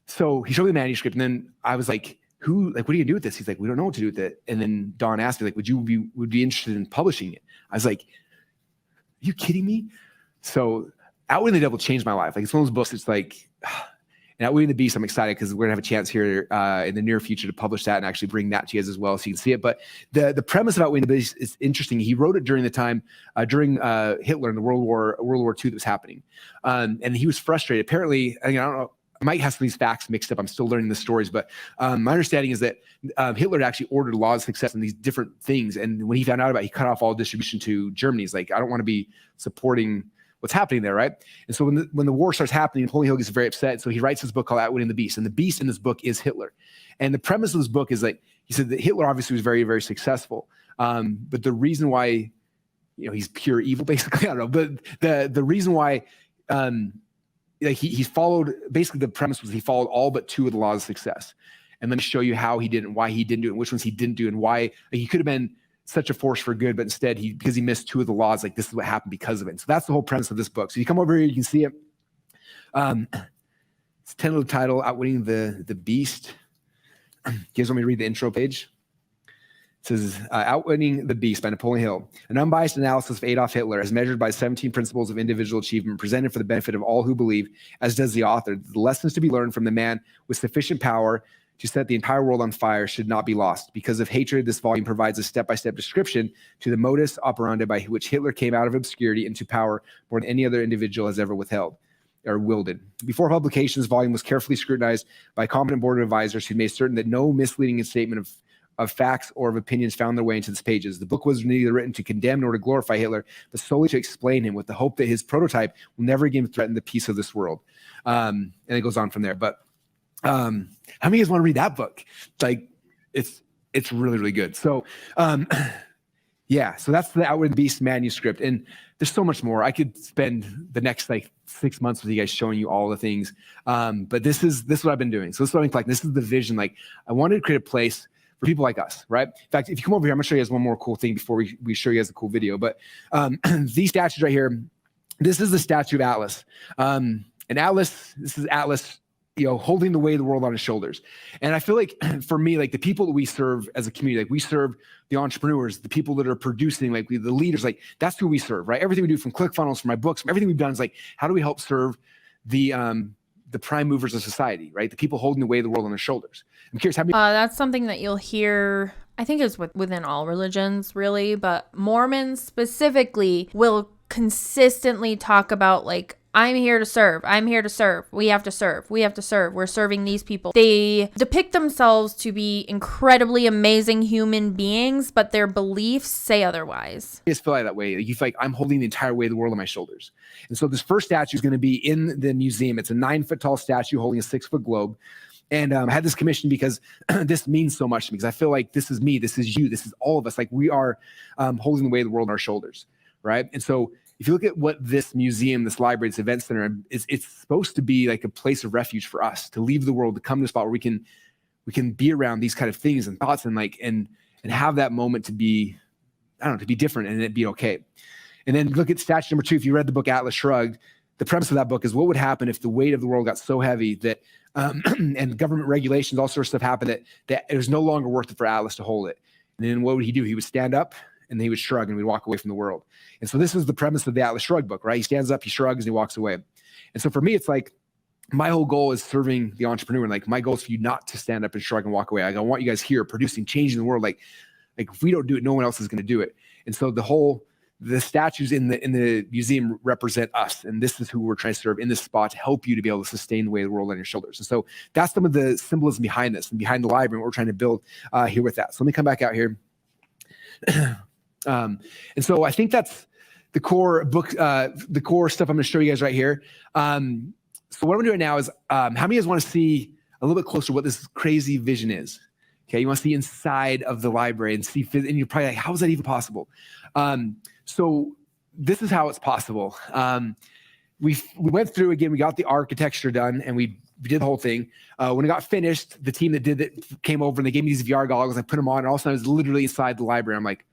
So he showed me the manuscript, and then I was like, what are you gonna do with this? He's like, we don't know what to do with it. And then Don asked me, like, would you be interested in publishing it? I was like, are you kidding me? So Outwitting the Devil changed my life. Like, it's one of those books. It's like, and Outwitting the Beast, I'm excited because we're gonna have a chance here in the near future to publish that and actually bring that to you guys as well, so you can see it. But the premise of Outwitting the Beast is interesting. He wrote it during the time during Hitler and the World War II that was happening, and he was frustrated. Apparently, I don't know. I might have some of these facts mixed up. I'm still learning the stories, but my understanding is that Hitler had actually ordered laws of success and these different things. And when he found out about it, he cut off all distribution to Germany. He's like, I don't want to be supporting what's happening there, right? And so when the war starts happening, Napoleon Hill gets very upset. So he writes this book called Outwitting the Beast. And the beast in this book is Hitler. And the premise of this book is like, he said that Hitler obviously was very, very successful. But the reason why, he's pure evil, basically, I don't know. But the reason why, he followed, basically the premise was he followed all but two of the laws of success. And let me show you how he did it and why he didn't do it and which ones he didn't do and why he could have been such a force for good, but instead because he missed two of the laws, like this is what happened because of it. So that's the whole premise of this book. So you come over here, you can see it. It's tentative title, Outwitting the Beast. You guys want me to read the intro page? It says, Outwitting the Beast by Napoleon Hill, an unbiased analysis of Adolf Hitler as measured by 17 principles of individual achievement presented for the benefit of all who believe, as does the author. The lessons to be learned from the man with sufficient power to set the entire world on fire should not be lost. Because of hatred, this volume provides a step-by-step description to the modus operandi by which Hitler came out of obscurity into power more than any other individual has ever withheld or wielded. Before publication, this volume was carefully scrutinized by a competent board of advisors who made certain that no misleading statement of facts or of opinions found their way into its pages. The book was neither written to condemn nor to glorify Hitler, but solely to explain him with the hope that his prototype will never again threaten the peace of this world. And it goes on from there. But how many of you guys want to read that book? Like, it's really, really good. So, yeah, so that's the Outwitting the Beast manuscript. And there's so much more. I could spend the next 6 months with you guys showing you all the things. But this is what I've been doing. So this is what I'm like. This is the vision. Like, I wanted to create a place for people like us, right? In fact, if you come over here, I'm gonna show you guys one more cool thing before we show you guys a cool video. But these statues right here, this is the statue of Atlas. And Atlas, this is Atlas holding the weight of the world on his shoulders. And I feel like for me, like the people that we serve as a community, like we serve the entrepreneurs, the people that are producing, like the leaders, like that's who we serve, right? Everything we do from ClickFunnels, from my books, from everything we've done is like, how do we help serve the prime movers of society, right? The people holding the weight of the world on their shoulders. I'm curious how many. That's something that you'll hear, I think it's within all religions really, but Mormons specifically will consistently talk about like, I'm here to serve. I'm here to serve. We have to serve. We have to serve. We're serving these people. They depict themselves to be incredibly amazing human beings, but their beliefs say otherwise. I just feel like that way. You feel like I'm holding the entire weight of the world on my shoulders. And so this first statue is going to be in the museum. It's a 9-foot tall statue holding a 6-foot globe. And I had this commission because this means so much to me, because I feel like this is me, this is you, this is all of us. Like we are holding the weight of the world on our shoulders, right? And so if you look at what this museum, this library, this event center, it's supposed to be like a place of refuge for us to leave the world, to come to a spot where we can be around these kind of things and thoughts and like and have that moment to be, I don't know, to be different and it be okay. And then look at statue number 2. If you read the book Atlas Shrugged, the premise of that book is what would happen if the weight of the world got so heavy that and government regulations, all sorts of stuff happened that it was no longer worth it for Atlas to hold it. And then what would he do? He would stand up and then he would shrug and we'd walk away from the world. And so this is the premise of the Atlas Shrugged book, right? He stands up, he shrugs, and he walks away. And so for me, it's like my whole goal is serving the entrepreneur. And like my goal is for you not to stand up and shrug and walk away. Like, I want you guys here producing, changing the world. Like if we don't do it, no one else is going to do it. And so the statues in the museum represent us. And this is who we're trying to serve in this spot to help you to be able to sustain the weight of the world on your shoulders. And so that's some of the symbolism behind this and behind the library and what we're trying to build here with that. So let me come back out here. And so I think that's the core book, the core stuff I'm going to show you guys right here. So what I'm doing now is, how many of you guys want to see a little bit closer what this crazy vision is? Okay, you want to see inside of the library and see, and you're probably like, how is that even possible? So this is how it's possible. We went through again, we got the architecture done and we did the whole thing. When it got finished, the team that did it came over and they gave me these VR goggles. I put them on and all of a sudden I was literally inside the library. I'm like,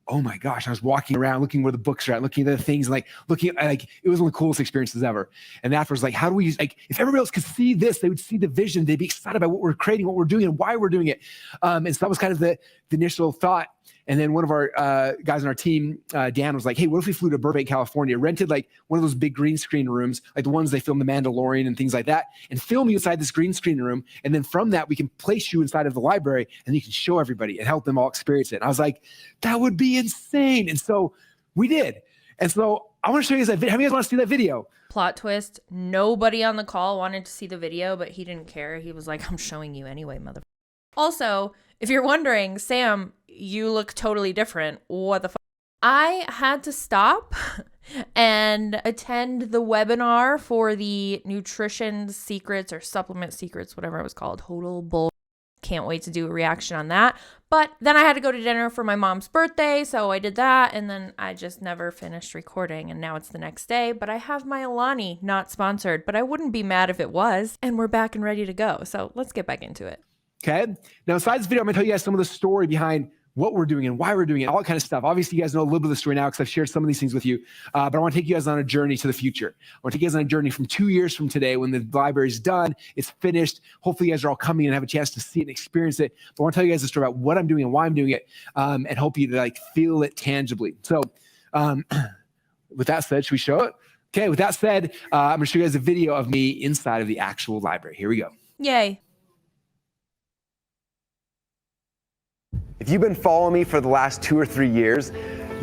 oh my gosh, I was walking around looking where the books are at, looking at the things, like looking at, like, it was one of the coolest experiences ever. And afterwards, like, how do we, like, if everybody else could see this, they would see the vision, they'd be excited about what we're creating, what we're doing, and why we're doing it. And so that was kind of the initial thought. And then one of our guys on our team, Dan, was like, hey, what if we flew to Burbank, California, rented like one of those big green screen rooms, like the ones they film The Mandalorian and things like that, and film you inside this green screen room. And then from that, we can place you inside of the library and you can show everybody and help them all experience it. And I was like, that would be insane. And so we did. And so I want to show you guys that video. How many of you guys want to see that video? Plot twist. Nobody on the call wanted to see the video, but he didn't care. He was like, I'm showing you anyway, mother. Also, if you're wondering, Sam, you look totally different. What the fuck? I had to stop and attend the webinar for the nutrition secrets or supplement secrets, whatever it was called. Total bull. Can't wait to do a reaction on that. But then I had to go to dinner for my mom's birthday, so I did that, and then I just never finished recording, and now it's the next day. But I have my Alani, not sponsored, but I wouldn't be mad if it was. And we're back and ready to go. So let's get back into it. Okay. Now, inside this video, I'm going to tell you guys some of the story behind what we're doing and why we're doing it, all that kind of stuff. Obviously, you guys know a little bit of the story now because I've shared some of these things with you. But I want to take you guys on a journey to the future. I want to take you guys on a journey from 2 years from today when the library's done, it's finished. Hopefully, you guys are all coming and have a chance to see it and experience it. But I want to tell you guys a story about what I'm doing and why I'm doing it, and help you to like feel it tangibly. So, with that said, should we show it? Okay. With that said, I'm going to show you guys a video of me inside of the actual library. Here we go. Yay. If you've been following me for the last 2 or 3 years,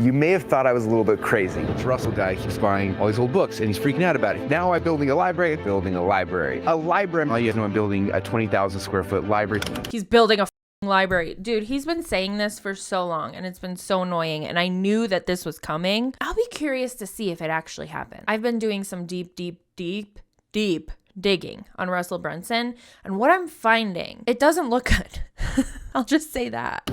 you may have thought I was a little bit crazy. This Russell guy keeps buying all these old books and he's freaking out about it. Now I'm building a library. A library. All you guys know I'm building a 20,000 square foot library. He's building a library. Dude, he's been saying this for so long and it's been so annoying, and I knew that this was coming. I'll be curious to see if it actually happened. I've been doing some deep digging on Russell Brunson, and what I'm finding, it doesn't look good. I'll just say that.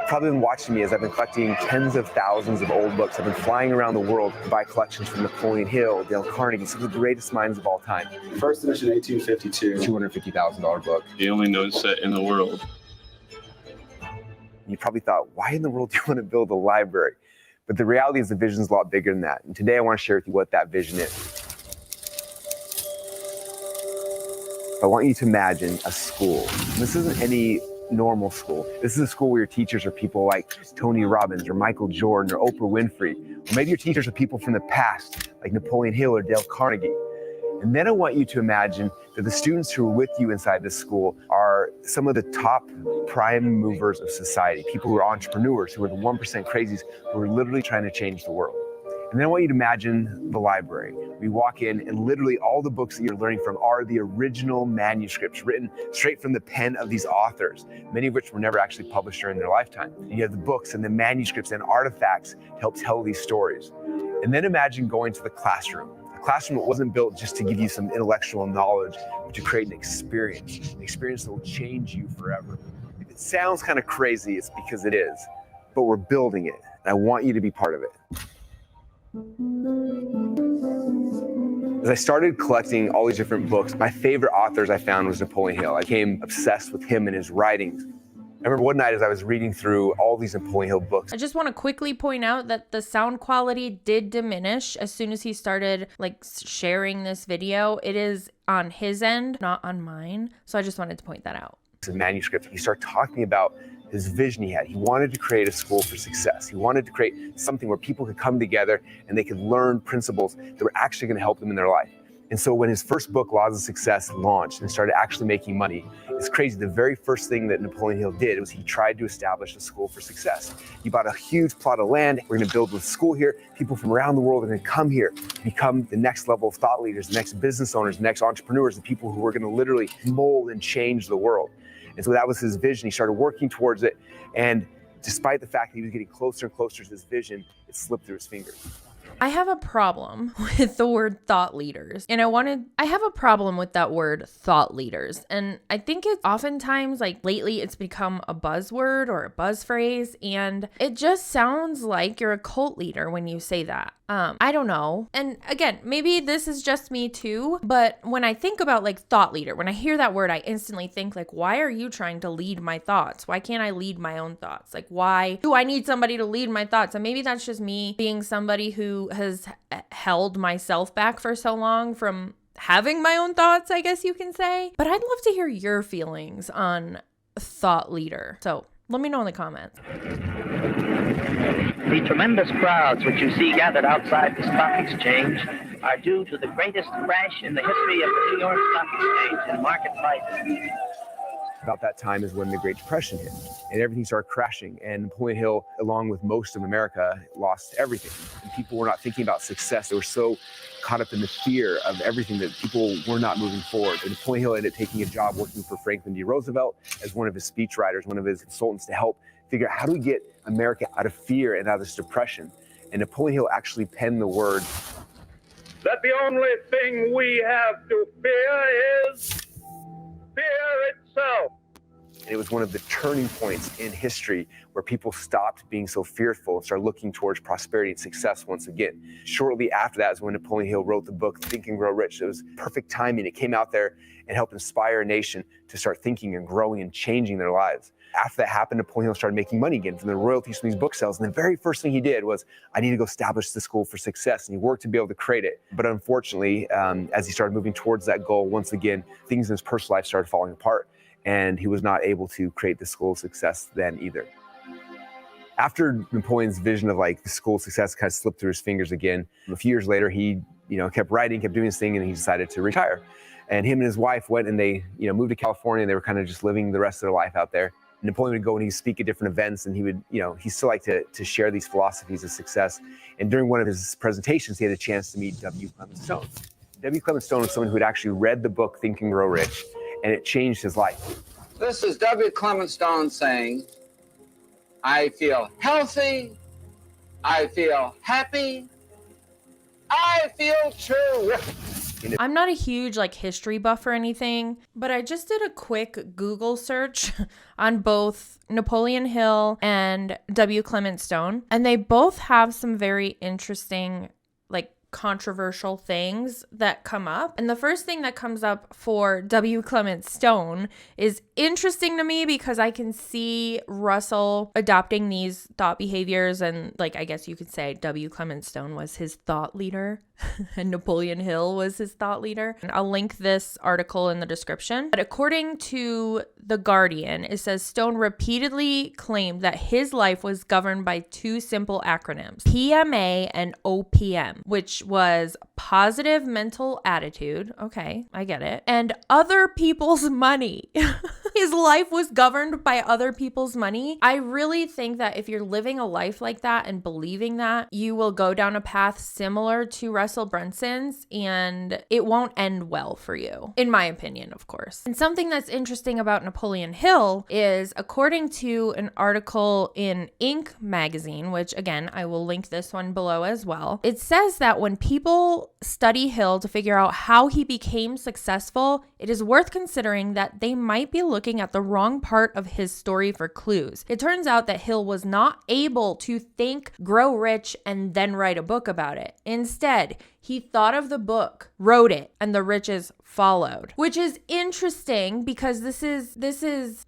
Probably been watching me as I've been collecting tens of thousands of old books. I've been flying around the world to buy collections from Napoleon Hill, Dale Carnegie, some of the greatest minds of all time. First edition 1852. $250,000 book. The only known set in the world. You probably thought, why in the world do you want to build a library? But the reality is the vision's a lot bigger than that. And today I want to share with you what that vision is. I want you to imagine a school. This isn't any normal school. This is a school where your teachers are people like Tony Robbins or Michael Jordan or Oprah Winfrey. Or maybe your teachers are people from the past, like Napoleon Hill or Dale Carnegie. And then I want you to imagine that the students who are with you inside this school are some of the top prime movers of society, people who are entrepreneurs, who are the 1% crazies, who are literally trying to change the world. And then I want you to imagine the library. We walk in and literally all the books that you're learning from are the original manuscripts written straight from the pen of these authors, many of which were never actually published during their lifetime. And you have the books and the manuscripts and artifacts to help tell these stories. And then imagine going to the classroom. A classroom that wasn't built just to give you some intellectual knowledge, but to create an experience that will change you forever. If it sounds kind of crazy, it's because it is, but we're building it. And I want you to be part of it. As I started collecting all these different books, my favorite authors I found was Napoleon Hill. I became obsessed with him and his writings. I remember one night as I was reading through all these Napoleon Hill books. I just want to quickly point out that the sound quality did diminish as soon as he started like sharing this video. It is on his end, not on mine. So I just wanted to point that out. The manuscript, he started talking about his vision he had. He wanted to create a school for success. He wanted to create something where people could come together and they could learn principles that were actually going to help them in their life. And so when his first book, Laws of Success, launched and started actually making money, it's crazy. The very first thing that Napoleon Hill did was he tried to establish a school for success. He bought a huge plot of land. We're going to build a school here. People from around the world are going to come here, become the next level of thought leaders, the next business owners, the next entrepreneurs, the people who are going to literally mold and change the world. And so that was his vision. He started working towards it. And despite the fact that he was getting closer and closer to his vision, it slipped through his fingers. I have a problem with the word thought leaders. And I have a problem with that word thought leaders. And I think it's oftentimes like lately it's become a buzzword or a buzz phrase. And it just sounds like you're a cult leader when you say that. I don't know. And again, maybe this is just me too, but when I think about like thought leader, when I hear that word, I instantly think like, why are you trying to lead my thoughts? Why can't I lead my own thoughts? Like, why do I need somebody to lead my thoughts? And maybe that's just me being somebody who has held myself back for so long from having my own thoughts, I guess you can say. But I'd love to hear your feelings on thought leader. So let me know in the comments. The tremendous crowds which you see gathered outside the stock exchange are due to the greatest crash in the history of the New York Stock Exchange in market prices. About that time is when the Great Depression hit and everything started crashing. And Napoleon Hill, along with most of America, lost everything. And people were not thinking about success. They were so caught up in the fear of everything that people were not moving forward. And Napoleon Hill ended up taking a job working for Franklin D. Roosevelt as one of his speechwriters, one of his consultants to help figure out how do we get America out of fear and out of this depression. And Napoleon Hill actually penned the word that the only thing we have to fear is fear itself. And it was one of the turning points in history where people stopped being so fearful and started looking towards prosperity and success once again. Shortly after that is when Napoleon Hill wrote the book, Think and Grow Rich. It was perfect timing. It came out there and helped inspire a nation to start thinking and growing and changing their lives. After that happened, Napoleon Hill started making money again from the royalties from these book sales. And the very first thing he did was, I need to go establish the school for success. And he worked to be able to create it. But unfortunately, as he started moving towards that goal, once again, things in his personal life started falling apart. And he was not able to create the school of success then either. After Napoleon's vision of like the school of success kind of slipped through his fingers again, a few years later, he kept writing, kept doing his thing, and he decided to retire. And him and his wife went and they moved to California, and they were kind of just living the rest of their life out there. Napoleon would go and he'd speak at different events, and he would, he still liked to share these philosophies of success. And during one of his presentations, he had a chance to meet W. Clement Stone. W. Clement Stone was someone who had actually read the book Think and Grow Rich, and it changed his life. This is W. Clement Stone saying, I feel healthy, I feel happy, I feel terrific. I'm not a huge history buff or anything, but I just did a quick Google search on both Napoleon Hill and W. Clement Stone, and they both have some very interesting controversial things that come up. And the first thing that comes up for W. Clement Stone is interesting to me because I can see Russell adopting these thought behaviors, and like, I guess you could say W. Clement Stone was his thought leader and Napoleon Hill was his thought leader. And I'll link this article in the description. But according to The Guardian, it says Stone repeatedly claimed that his life was governed by two simple acronyms, PMA and OPM, which was positive mental attitude. Okay, I get it. And other people's money. His life was governed by other people's money. I really think that if you're living a life like that and believing that, you will go down a path similar to Russell Brunson's, and it won't end well for you, in my opinion, of course. And something that's interesting about Napoleon Hill is, according to an article in Inc. magazine, which again, I will link this one below as well, it says that when people study Hill to figure out how he became successful, it is worth considering that they might be looking at the wrong part of his story for clues. It turns out that Hill was not able to think, grow rich, and then write a book about it. Instead, he thought of the book, wrote it, and the riches followed, which is interesting because this is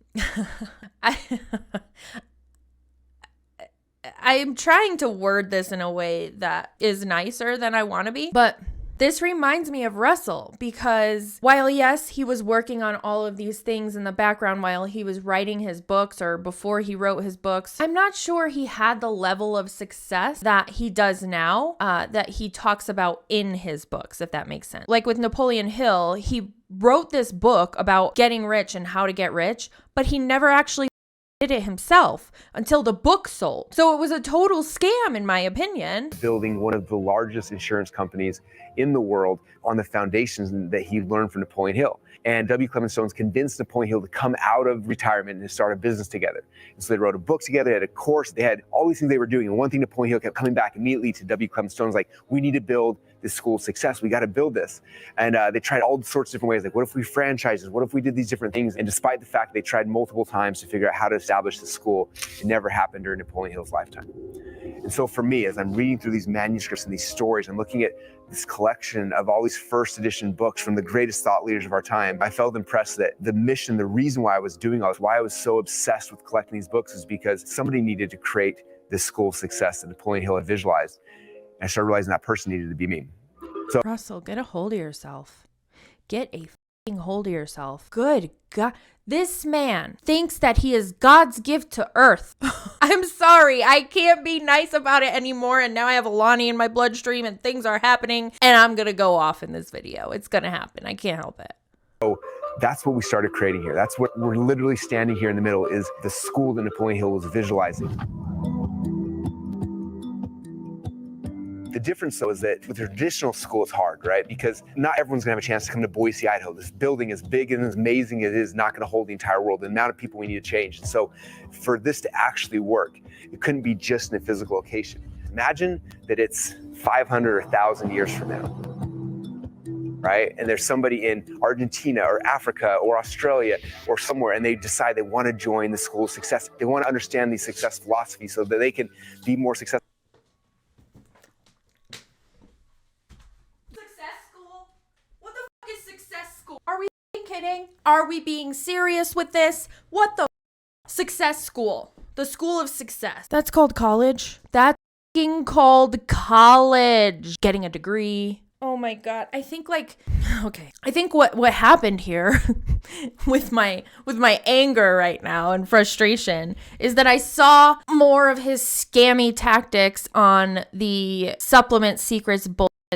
I'm trying to word this in a way that is nicer than I want to be, but this reminds me of Russell because while, yes, he was working on all of these things in the background while he was writing his books or before he wrote his books, I'm not sure he had the level of success that he does now, that he talks about in his books, if that makes sense. Like with Napoleon Hill, he wrote this book about getting rich and how to get rich, but he never actually did it himself until the book sold. So it was a total scam, in my opinion. Building one of the largest insurance companies in the world on the foundations that he learned from Napoleon Hill. And W. Clement Stone's convinced Napoleon Hill to come out of retirement and start a business together. And so they wrote a book together, they had a course, they had all these things they were doing. And one thing Napoleon Hill kept coming back immediately to W. Clement Stone was like, we need to build this school of success. We got to build this. And they tried all sorts of different ways. Like, what if we franchise? What if we did these different things? And despite the fact they tried multiple times to figure out how to establish the school, it never happened during Napoleon Hill's lifetime. And so for me, as I'm reading through these manuscripts and these stories, I'm looking at this collection of all these first edition books from the greatest thought leaders of our time, I felt impressed that the mission, the reason why I was doing all this, why I was so obsessed with collecting these books is because somebody needed to create this school of success that Napoleon Hill had visualized. And I started realizing that person needed to be me. So Russell, get a hold of yourself. Get a f***ing hold of yourself. Good God. This man thinks that he is God's gift to earth. I'm sorry. I can't be nice about it anymore. And now I have Alani in my bloodstream and things are happening. And I'm going to go off in this video. It's going to happen. I can't help it. So that's what we started creating here. That's what we're literally standing here in the middle is the school that Napoleon Hill was visualizing. The difference, though, is that with the traditional school, it's hard, right? Because not everyone's gonna have a chance to come to Boise, Idaho. This building, as big and as amazing as it is, not gonna hold the entire world. The amount of people we need to change. And so for this to actually work, it couldn't be just in a physical location. Imagine that it's 500 or 1,000 years from now, right? And there's somebody in Argentina or Africa or Australia or somewhere, and they decide they wanna join the school of success. They wanna understand these success philosophies so that they can be more successful. Are we kidding? Are we being serious with this? What the success school? The school of success. That's called college. That's called college. Getting a degree. Oh my God. I think I think what happened here with my anger right now and frustration is that I saw more of his scammy tactics on the supplement secrets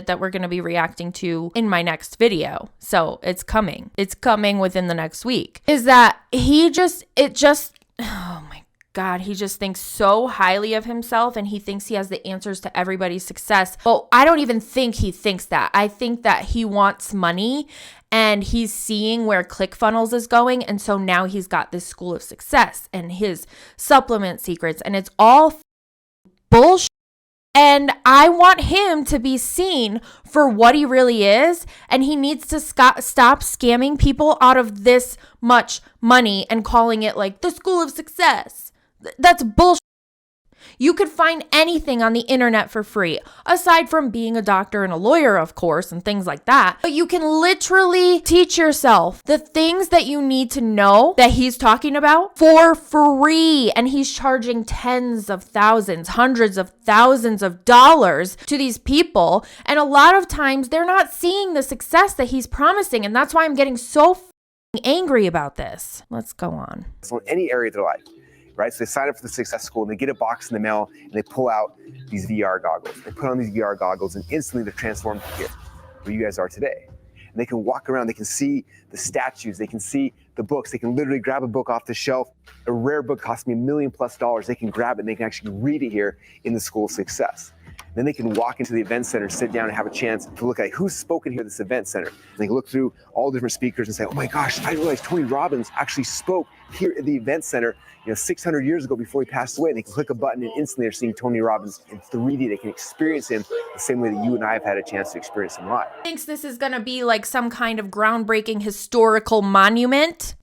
that we're going to be reacting to in my next video. So it's coming. It's coming within the next week. Is that oh my God, he just thinks so highly of himself and he thinks he has the answers to everybody's success. Well, I don't even think he thinks that. I think that he wants money and he's seeing where ClickFunnels is going. And so now he's got this school of success and his supplement secrets and it's all bullshit. And I want him to be seen for what he really is. And he needs to stop scamming people out of this much money and calling it like the school of success. That's bullshit. You could find anything on the internet for free, aside from being a doctor and a lawyer, of course, and things like that. But you can literally teach yourself the things that you need to know that he's talking about for free. And he's charging tens of thousands, hundreds of thousands of dollars to these people. And a lot of times they're not seeing the success that he's promising. And that's why I'm getting so angry about this. Let's go on. So in any area of their life, right? So they sign up for the Success School and they get a box in the mail and they pull out these VR goggles. They put on these VR goggles and instantly they're transformed here, where you guys are today. And they can walk around, they can see the statues, they can see the books, they can literally grab a book off the shelf. A rare book costs me $1 million+. They can grab it and they can actually read it here in the School of Success. Then they can walk into the event center, sit down and have a chance to look at who's spoken here at this event center. And they can look through all different speakers and say, oh my gosh, I realized Tony Robbins actually spoke here at the event center, 600 years ago before he passed away. And they can click a button and instantly they're seeing Tony Robbins in 3D. They can experience him the same way that you and I have had a chance to experience him live. Thinks this is going to be like some kind of groundbreaking historical monument.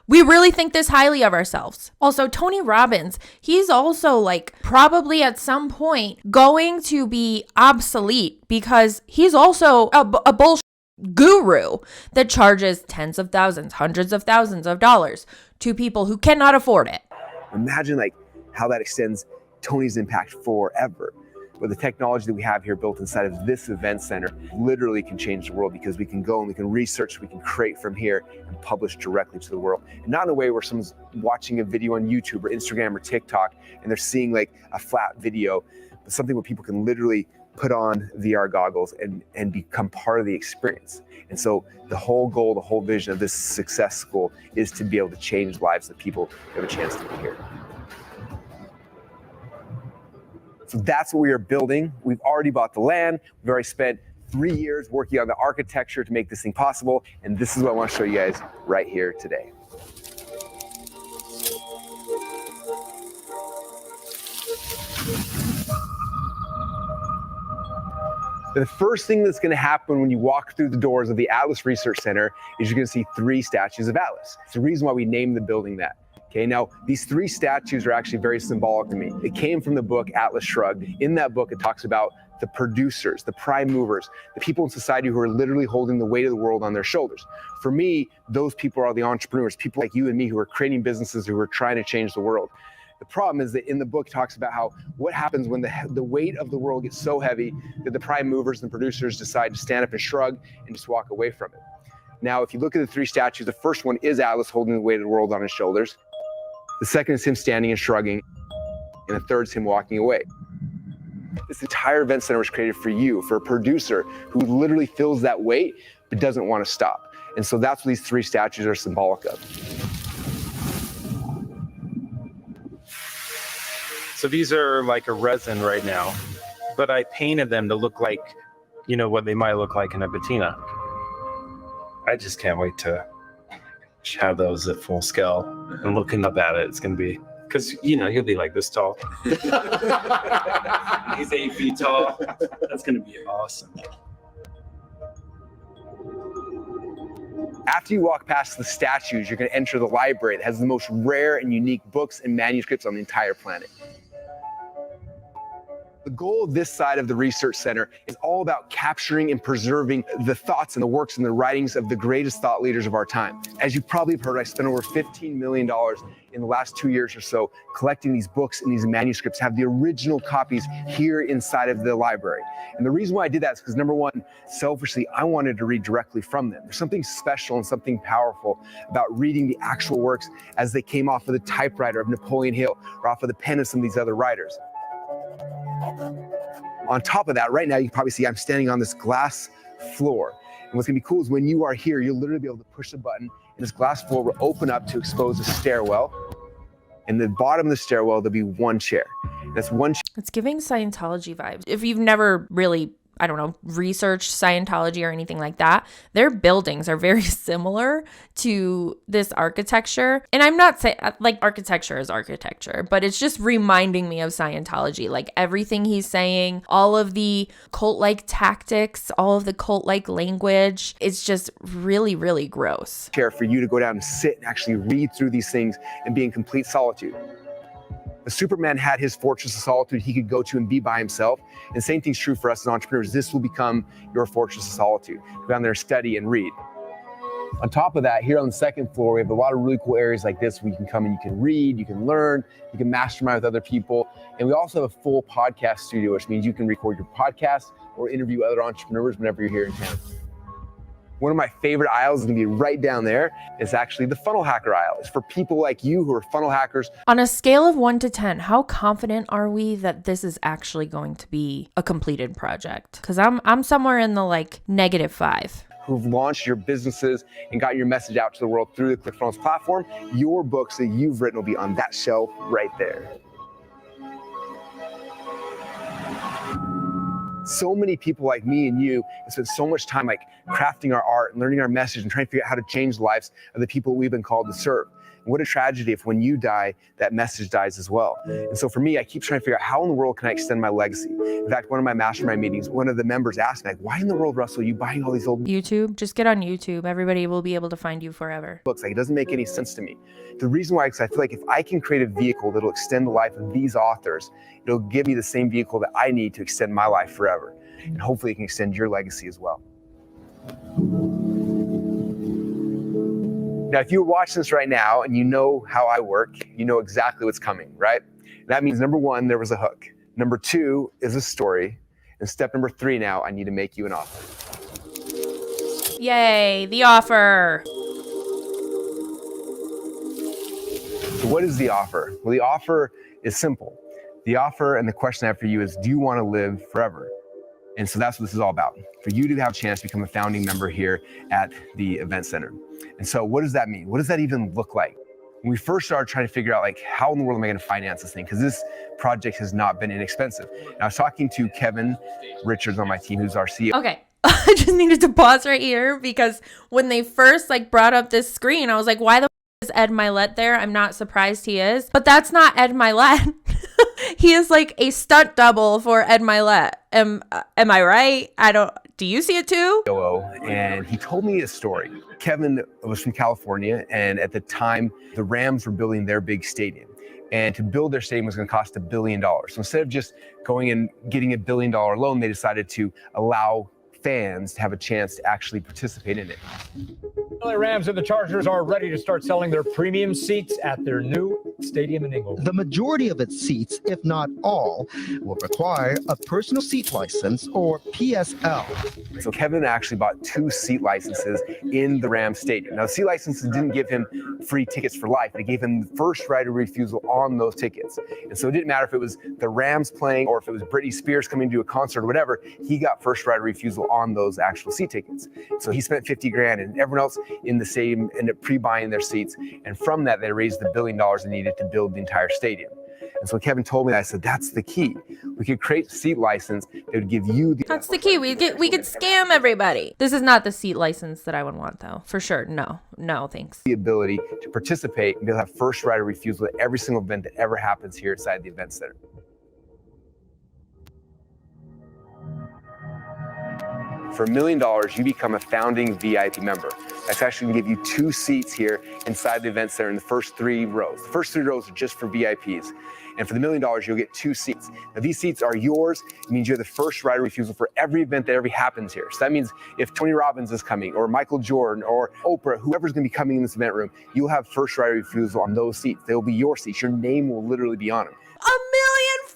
We really think this highly of ourselves. Also, Tony Robbins, he's also like probably at some point going to be obsolete because he's also a bullshit guru that charges tens of thousands, hundreds of thousands of dollars to people who cannot afford it. Imagine like how that extends Tony's impact forever. But the technology that we have here built inside of this event center literally can change the world because we can go and we can research, we can create from here and publish directly to the world. And not in a way where someone's watching a video on YouTube or Instagram or TikTok and they're seeing like a flat video, but something where people can literally put on VR goggles and become part of the experience. And so the whole goal, the whole vision of this Success School is to be able to change lives of people who have a chance to be here. So that's what we are building. We've already bought the land. We've already spent 3 years working on the architecture to make this thing possible. And this is what I want to show you guys right here today. The first thing that's going to happen when you walk through the doors of the Atlas Research Center is you're going to see 3 statues of Atlas. It's the reason why we named the building that. Okay, now these 3 statues are actually very symbolic to me. It came from the book Atlas Shrugged. In that book, it talks about the producers, the prime movers, the people in society who are literally holding the weight of the world on their shoulders. For me, those people are the entrepreneurs, people like you and me who are creating businesses, who are trying to change the world. The problem is that in the book it talks about how what happens when the weight of the world gets so heavy that the prime movers and producers decide to stand up and shrug and just walk away from it. Now, if you look at the 3 statues, the first one is Atlas holding the weight of the world on his shoulders. The second is him standing and shrugging. And the third is him walking away. This entire event center was created for you, for a producer who literally feels that weight but doesn't want to stop. And so that's what these 3 statues are symbolic of. So these are like a resin right now, but I painted them to look like, what they might look like in a patina. I just can't wait to have those at full scale and looking up at it. It's going to be, because, he'll be like this tall. He's 8 feet tall. That's going to be awesome. After you walk past the statues, you're going to enter the library that has the most rare and unique books and manuscripts on the entire planet. The goal of this side of the research center is all about capturing and preserving the thoughts and the works and the writings of the greatest thought leaders of our time. As you probably have heard, I spent over $15 million in the last 2 years or so collecting these books and these manuscripts, have the original copies here inside of the library. And the reason why I did that is because, number one, selfishly, I wanted to read directly from them. There's something special and something powerful about reading the actual works as they came off of the typewriter of Napoleon Hill or off of the pen of some of these other writers. On top of that, right now, you can probably see I'm standing on this glass floor. And what's gonna be cool is when you are here, you'll literally be able to push the button and this glass floor will open up to expose a stairwell. And the bottom of the stairwell, there'll be one chair. That's one chair. It's giving Scientology vibes. If you've never really, researched Scientology or anything like that, their buildings are very similar to this architecture. And I'm not saying, architecture is architecture, but it's just reminding me of Scientology. Like everything he's saying, all of the cult-like tactics, all of the cult-like language, it's just really, really gross. Chair for you to go down and sit and actually read through these things and be in complete solitude. The Superman had his fortress of solitude he could go to and be by himself. And same thing's true for us as entrepreneurs. This will become your fortress of solitude. Go down there, study and read. On top of that, here on the second floor, we have a lot of really cool areas like this where you can come and you can read, you can learn, you can mastermind with other people. And we also have a full podcast studio, which means you can record your podcast or interview other entrepreneurs whenever you're here in town. One of my favorite aisles is gonna be right down there. It's actually the funnel hacker aisle. It's for people like you who are funnel hackers. On a scale of 1 to 10, how confident are we that this is actually going to be a completed project? Because I'm somewhere in the like -5. Who've launched your businesses and got your message out to the world through the ClickFunnels platform. Your books that you've written will be on that shelf right there. So many people like me and you have spent so much time like crafting our art and learning our message and trying to figure out how to change the lives of the people we've been called to serve. And what a tragedy if when you die, that message dies as well. And so for me, I keep trying to figure out how in the world can I extend my legacy? In fact, one of my mastermind meetings, one of the members asked me, like, why in the world, Russell, are you buying all these old YouTube? Just get on YouTube. Everybody will be able to find you forever. books? Like, it doesn't make any sense to me. The reason why is I feel like if I can create a vehicle that'll extend the life of these authors, it'll give me the same vehicle that I need to extend my life forever. And hopefully it can extend your legacy as well. Now, if you're watching this right now and you know how I work, you know exactly what's coming, right? That means number 1, there was a hook. Number 2 is a story. And step number 3 now, I need to make you an offer. Yay, the offer. So what is the offer? Well, the offer is simple. The offer and the question I have for you is, do you want to live forever? And so that's what this is all about. For you to have a chance to become a founding member here at the event center. And so what does that mean? What does that even look like? When we first started trying to figure out like, how in the world am I gonna finance this thing? Because this project has not been inexpensive. And I was talking to Kevin Richards on my team, who's our CEO. Okay. I just needed to pause right here because when they first like brought up this screen, I was like, why the is Ed Milet there? I'm not surprised he is, but that's not Ed Milet. He is like a stunt double for Ed Milet. Am I right? Do you see it too? And he told me a story. Kevin was from California, and at the time, the Rams were building their big stadium. And to build their stadium was gonna cost $1 billion. So instead of just going and getting $1 billion loan, they decided to allow fans to have a chance to actually participate in it. The Rams and the Chargers are ready to start selling their premium seats at their new stadium in Inglewood. The majority of its seats, if not all, will require a personal seat license or PSL. So Kevin actually bought 2 seat licenses in the Rams stadium. Now, the seat licenses didn't give him free tickets for life. They gave him the first right of refusal on those tickets. And so it didn't matter if it was the Rams playing or if it was Britney Spears coming to a concert or whatever, he got first right of refusal on those actual seat tickets. So he spent $50,000, and everyone else in the stadium ended up pre-buying their seats. And from that, they raised the $1 billion they needed to build the entire stadium. And so Kevin told me that, I said, that's the key. We could create a seat license that would give you the— That's the key. We could scam everybody. This is not the seat license that I would want though. For sure. No, thanks. The ability to participate and be able to have first right of refusal at every single event that ever happens here inside the event center. For $1 million, you become a founding VIP member. That's actually gonna give you 2 seats here inside the event center in the first 3 rows. The first 3 rows are just for VIPs. And for the $1 million, you'll get 2 seats. Now these seats are yours. It means you have the first right of refusal for every event that ever happens here. So that means if Tony Robbins is coming, or Michael Jordan, or Oprah, whoever's gonna be coming in this event room, you'll have first right of refusal on those seats. They'll be your seats. Your name will literally be on them. $1 million?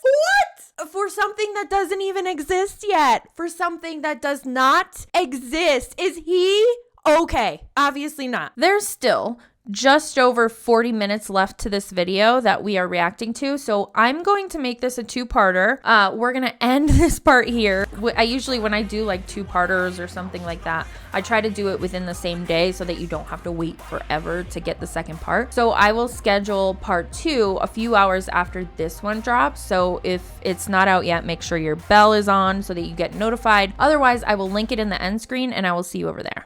What? For something that doesn't even exist yet. For something that does not exist. Is he okay? Obviously not. There's still just over 40 minutes left to this video that we are reacting to. So I'm going to make this a 2-parter. We're going to end this part here. I usually, when I do like 2-parters or something like that, I try to do it within the same day so that you don't have to wait forever to get the second part. So I will schedule part 2 a few hours after this one drops. So if it's not out yet, make sure your bell is on so that you get notified. Otherwise, I will link it in the end screen and I will see you over there.